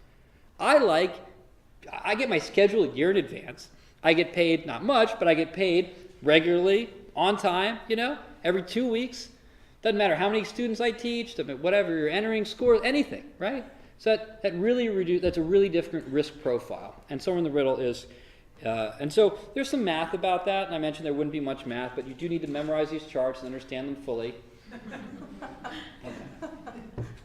I get my schedule a year in advance. I get paid not much, but I get paid regularly, on time, every 2 weeks. Doesn't matter how many students I teach, whatever, you're entering scores, anything, right? So that's a really different risk profile. And somewhere in the riddle is, and so there's some math about that, and I mentioned there wouldn't be much math, but you do need to memorize these charts and understand them fully. Okay.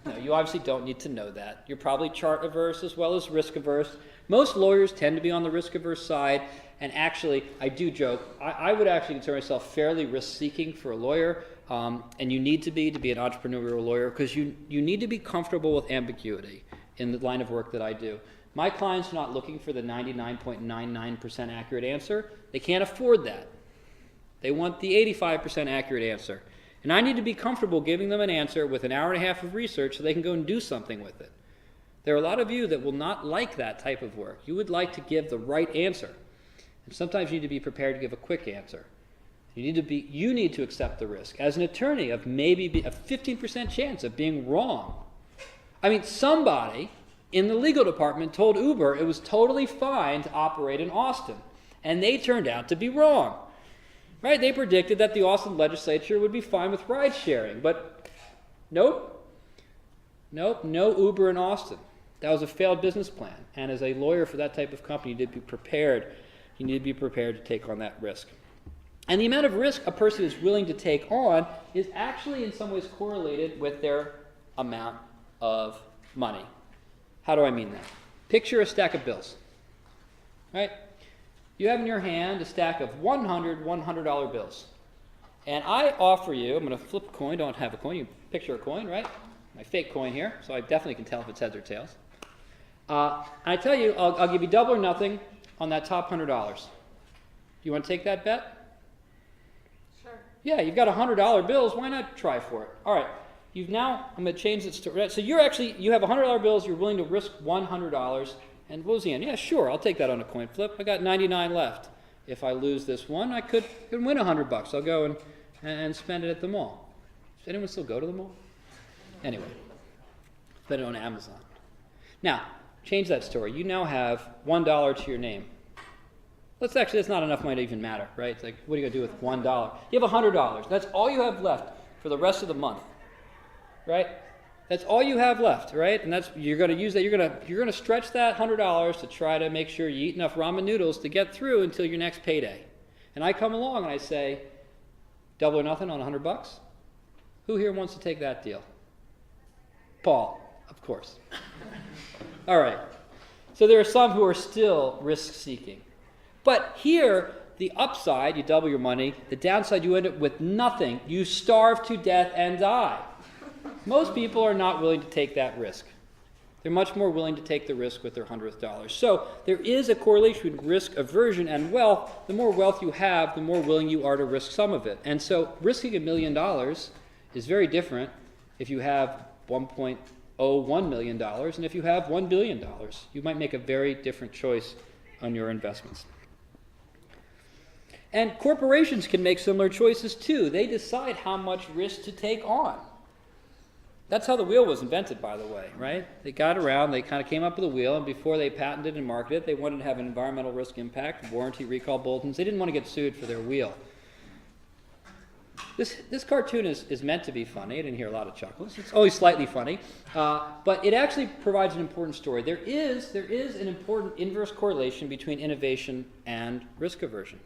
No, you obviously don't need to know that. You're probably chart averse as well as risk averse. Most lawyers tend to be on the risk averse side, and actually, I do joke, I would actually consider myself fairly risk seeking for a lawyer, and you need to be an entrepreneurial lawyer, because you need to be comfortable with ambiguity in the line of work that I do. My clients are not looking for the 99.99% accurate answer. They can't afford that. They want the 85% accurate answer. And I need to be comfortable giving them an answer with an hour and a half of research so they can go and do something with it. There are a lot of you that will not like that type of work. You would like to give the right answer. And sometimes you need to be prepared to give a quick answer. You need to accept the risk. As an attorney, of maybe a 15% chance of being wrong. I mean, somebody in the legal department told Uber it was totally fine to operate in Austin, and they turned out to be wrong. Right? They predicted that the Austin legislature would be fine with ride sharing, but nope, no Uber in Austin. That was a failed business plan. And as a lawyer for that type of company, you need to be prepared. You need to be prepared to take on that risk. And the amount of risk a person is willing to take on is actually in some ways correlated with their amount of money. How do I mean that? Picture a stack of bills, right? You have in your hand a stack of $100 bills. And I offer you, I'm going to flip a coin, don't have a coin, you picture a coin, right? My fake coin here, so I definitely can tell if it's heads or tails. I tell you, I'll give you double or nothing on that top $100. You want to take that bet? Sure. Yeah, you've got $100 bills, why not try for it? All right, I'm going to change this to, so you have $100 bills, you're willing to risk $100, and what was the end? Yeah, sure, I'll take that on a coin flip. I got 99 left. If I lose this one, I could win $100. I'll go and spend it at the mall. Does anyone still go to the mall? Anyway, spend it on Amazon. Now, change that story. You now have $1 to your name. That's not enough money to even matter, right? It's like, what are you going to do with $1? You have $100. That's all you have left for the rest of the month, right? That's all you have left, right? And you're going to use that. You're going to stretch that $100 to try to make sure you eat enough ramen noodles to get through until your next payday. And I come along and I say, double or nothing on $100? Who here wants to take that deal? Paul. Of course. All right. So there are some who are still risk-seeking. But here, the upside, you double your money. The downside, you end up with nothing. You starve to death and die. Most people are not willing to take that risk. They're much more willing to take the risk with their $100th. So there is a correlation between risk aversion and wealth. The more wealth you have, the more willing you are to risk some of it. And so risking $1 million is very different if you have $1.01 million and if you have $1 billion. You might make a very different choice on your investments. And corporations can make similar choices too. They decide how much risk to take on. That's how the wheel was invented, by the way, right? They got around, they kind of came up with a wheel, and before they patented and marketed it, they wanted to have an environmental risk impact, warranty, recall bulletins. They didn't want to get sued for their wheel. This cartoon is meant to be funny. I didn't hear a lot of chuckles. It's only slightly funny, but it actually provides an important story. There is an important inverse correlation between innovation and risk aversion.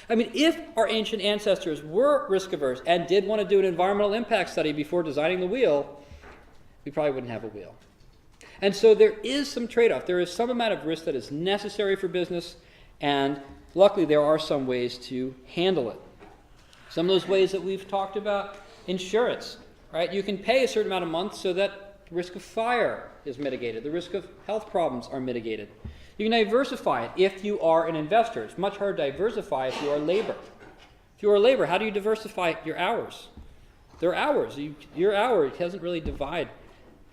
I mean, if our ancient ancestors were risk averse and did want to do an environmental impact study before designing the wheel, we probably wouldn't have a wheel. And so there is some trade-off. There is some amount of risk that is necessary for business, and luckily there are some ways to handle it. Some of those ways that we've talked about, insurance, right? You can pay a certain amount a month so that the risk of fire is mitigated. The risk of health problems are mitigated. You can diversify it if you are an investor. It's much harder to diversify if you are labor. If you are labor, how do you diversify your hours? There are hours. Your hour doesn't really divide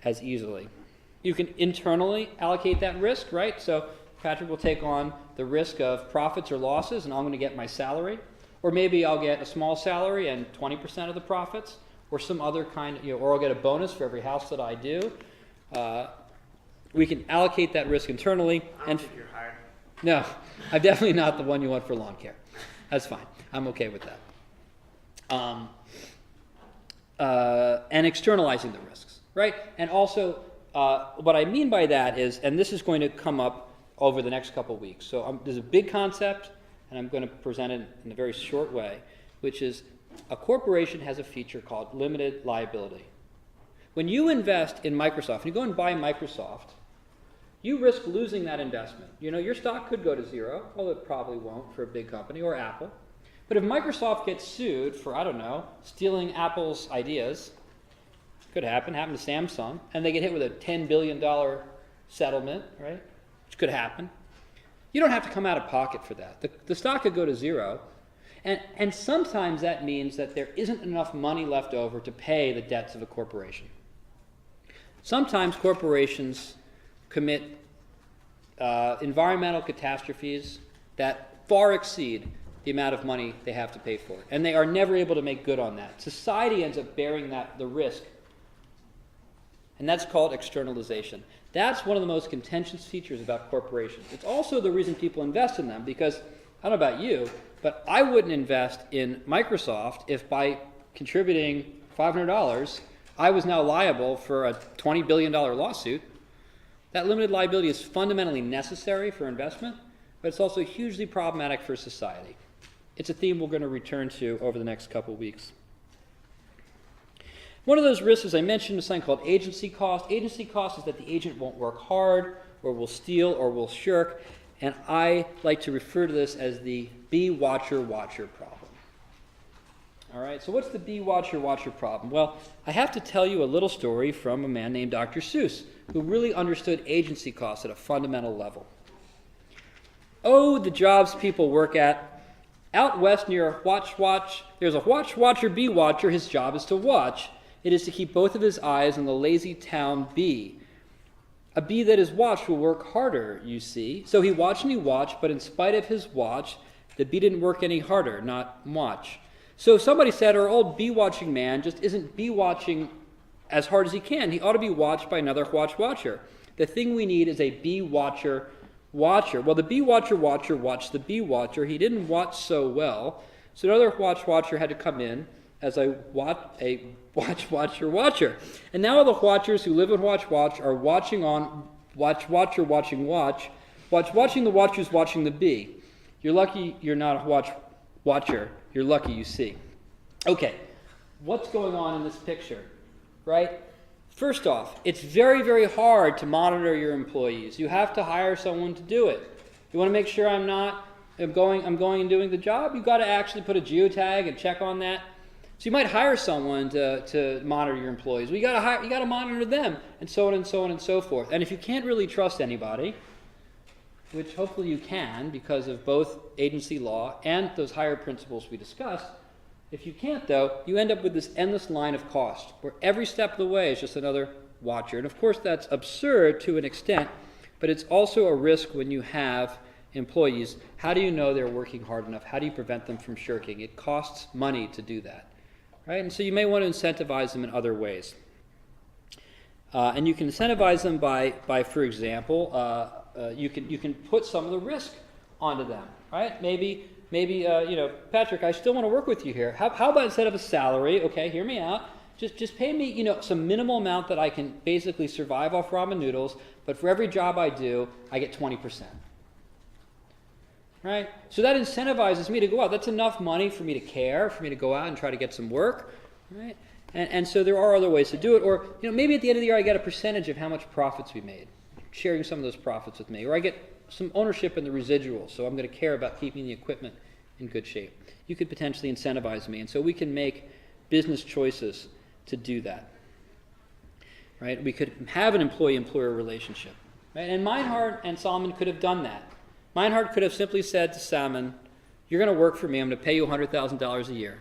as easily. You can internally allocate that risk, right? So Patrick will take on the risk of profits or losses, and I'm going to get my salary. Or maybe I'll get a small salary and 20% of the profits, or some other kind, or I'll get a bonus for every house that I do. We can allocate that risk internally. I don't think you're hired. No, I'm definitely not the one you want for lawn care. That's fine. I'm okay with that. And externalizing the risks, right? And also, what I mean by that is, and this is going to come up over the next couple of weeks. So there's a big concept, and I'm going to present it in a very short way, which is a corporation has a feature called limited liability. When you invest in Microsoft, and you go and buy Microsoft, you risk losing that investment. You know, your stock could go to zero, although it probably won't for a big company, or Apple. But if Microsoft gets sued for, I don't know, stealing Apple's ideas, could happen to Samsung, and they get hit with a $10 billion settlement, right? Which could happen. You don't have to come out of pocket for that. The stock could go to zero, and sometimes that means that there isn't enough money left over to pay the debts of a corporation. Sometimes corporations commit environmental catastrophes that far exceed the amount of money they have to pay for it, and they are never able to make good on that. Society ends up bearing the risk, and that's called externalization. That's one of the most contentious features about corporations. It's also the reason people invest in them, because, I don't know about you, but I wouldn't invest in Microsoft if by contributing $500, I was now liable for a $20 billion lawsuit. That limited liability is fundamentally necessary for investment, but it's also hugely problematic for society. It's a theme we're going to return to over the next couple of weeks. One of those risks, as I mentioned, is something called agency cost. Agency cost is that the agent won't work hard, or will steal, or will shirk, and I like to refer to this as the be watcher problem. All right, so what's the be watcher problem? Well, I have to tell you a little story from a man named Dr. Seuss, who really understood agency costs at a fundamental level. Oh, the jobs people work at. Out west near Watch, there's a watcher, bee watcher. His job is to watch. It is to keep both of his eyes on the lazy town bee. A bee that is watched will work harder, you see. So he watched and he watched, but in spite of his watch, the bee didn't work any harder, not watch. So somebody said our old bee watching man just isn't bee watching as hard as he can. He ought to be watched by another watcher. The thing we need is a bee watcher. Well, the bee watcher watched the bee watcher. He didn't watch so well, so another watcher had to come in as a watcher. And now all the watchers who live in watch are watching on watching the watchers watching the bee. You're lucky you're not a watcher. You're lucky you see. Okay, what's going on in this picture, right? First off, it's very, very hard to monitor your employees. You have to hire someone to do it. You want to make sure I'm going and doing the job, you've got to actually put a geotag and check on that. So you might hire someone to monitor your employees. Well, you got to monitor them, and so on and so on and so forth. And if you can't really trust anybody, which hopefully you can because of both agency law and those higher principles we discussed, if you can't, though, you end up with this endless line of cost where every step of the way is just another watcher. And of course, that's absurd to an extent, but it's also a risk when you have employees. How do you know they're working hard enough? How do you prevent them from shirking? It costs money to do that, right? And so you may want to incentivize them in other ways. And you can incentivize them by for example, you can put some of the risk onto them, right? Maybe Patrick, I still want to work with you here. How about instead of a salary, okay, hear me out, just pay me, some minimal amount that I can basically survive off ramen noodles, but for every job I do, I get 20%. Right? So that incentivizes me to go out. That's enough money for me to care, for me to go out and try to get some work, right? And so there are other ways to do it. Or, maybe at the end of the year I get a percentage of how much profits we made, sharing some of those profits with me. Or I get some ownership in the residuals, so I'm going to care about keeping the equipment in good shape. You could potentially incentivize me. And so we can make business choices to do that. Right? We could have an employee-employer relationship. Right? And Meinhard and Salmon could have done that. Meinhard could have simply said to Salmon, you're going to work for me, I'm going to pay you $100,000 a year.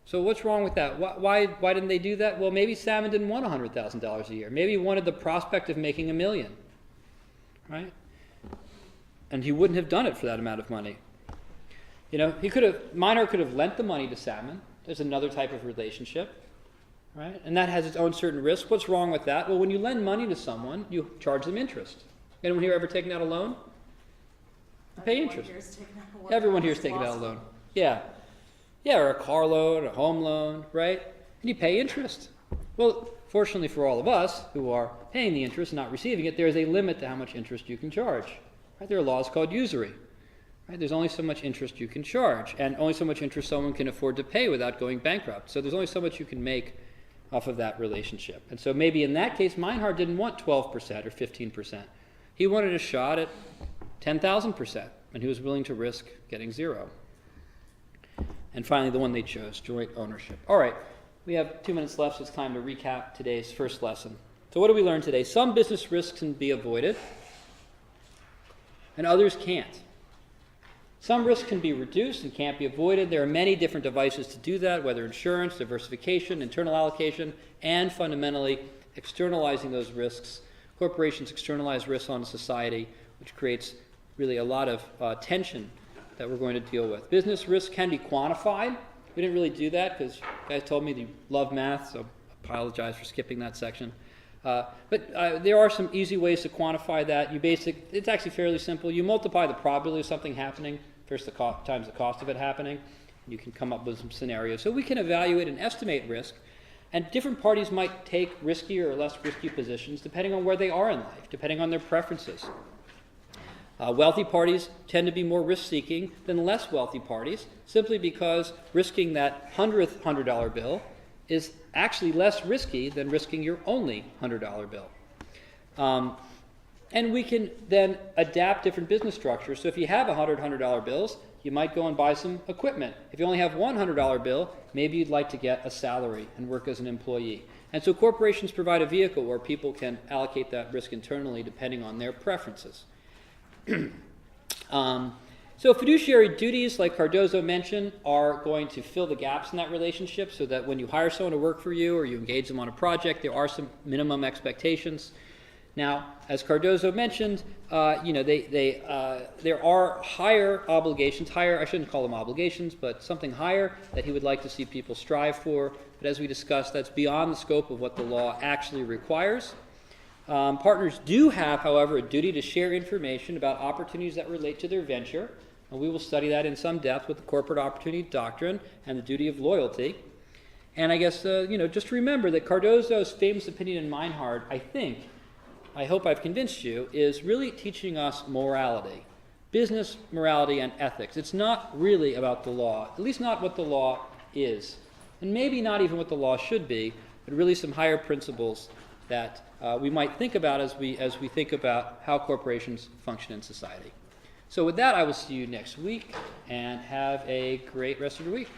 So what's wrong with that? Why didn't they do that? Well, maybe Salmon didn't want $100,000 a year. Maybe he wanted the prospect of making $1 million, right? And he wouldn't have done it for that amount of money. Meinhard could have lent the money to Salmon. There's another type of relationship, right? And that has its own certain risk. What's wrong with that? Well, when you lend money to someone, you charge them interest. Anyone here ever taken out a loan? You pay interest. Everyone here is taking out a loan. Yeah. Yeah, or a car loan, a home loan, right? And you pay interest. Well, fortunately for all of us who are paying the interest and not receiving it, there is a limit to how much interest you can charge. Right? There are laws called usury. Right? There's only so much interest you can charge, and only so much interest someone can afford to pay without going bankrupt. So there's only so much you can make off of that relationship. And so maybe in that case, Meinhard didn't want 12% or 15%. He wanted a shot at 10,000%, and he was willing to risk getting 0. And finally, the one they chose, joint ownership. All right, we have 2 minutes left, so it's time to recap today's first lesson. So what did we learn today? Some business risks can be avoided, and others can't. Some risks can be reduced and can't be avoided. There are many different devices to do that, whether insurance, diversification, internal allocation, and fundamentally externalizing those risks. Corporations externalize risks on society, which creates really a lot of tension that we're going to deal with. Business risk can be quantified. We didn't really do that because you guys told me you love math, so I apologize for skipping that section. But there are some easy ways to quantify that. It's actually fairly simple. You multiply the probability of something happening times the cost of it happening. You can come up with some scenarios. So we can evaluate and estimate risk. And different parties might take riskier or less risky positions depending on where they are in life, depending on their preferences. Wealthy parties tend to be more risk-seeking than less wealthy parties, simply because risking that 100th $100 bill is actually less risky than risking your only $100 bill. And we can then adapt different business structures. So if you have $100 bills, you might go and buy some equipment. If you only have $100 bill, maybe you'd like to get a salary and work as an employee. And so corporations provide a vehicle where people can allocate that risk internally depending on their preferences. So fiduciary duties, like Cardozo mentioned, are going to fill the gaps in that relationship so that when you hire someone to work for you or you engage them on a project, there are some minimum expectations. Now, as Cardozo mentioned, there are higher obligations, I shouldn't call them obligations, but something higher that he would like to see people strive for. But as we discussed, that's beyond the scope of what the law actually requires. Partners do have, however, a duty to share information about opportunities that relate to their venture. And we will study that in some depth with the corporate opportunity doctrine and the duty of loyalty. And I guess, just remember that Cardozo's famous opinion in Meinhard, I hope I've convinced you, is really teaching us morality, business morality and ethics. It's not really about the law, at least not what the law is, and maybe not even what the law should be, but really some higher principles that we might think about as we think about how corporations function in society. So with that, I will see you next week, and have a great rest of your week.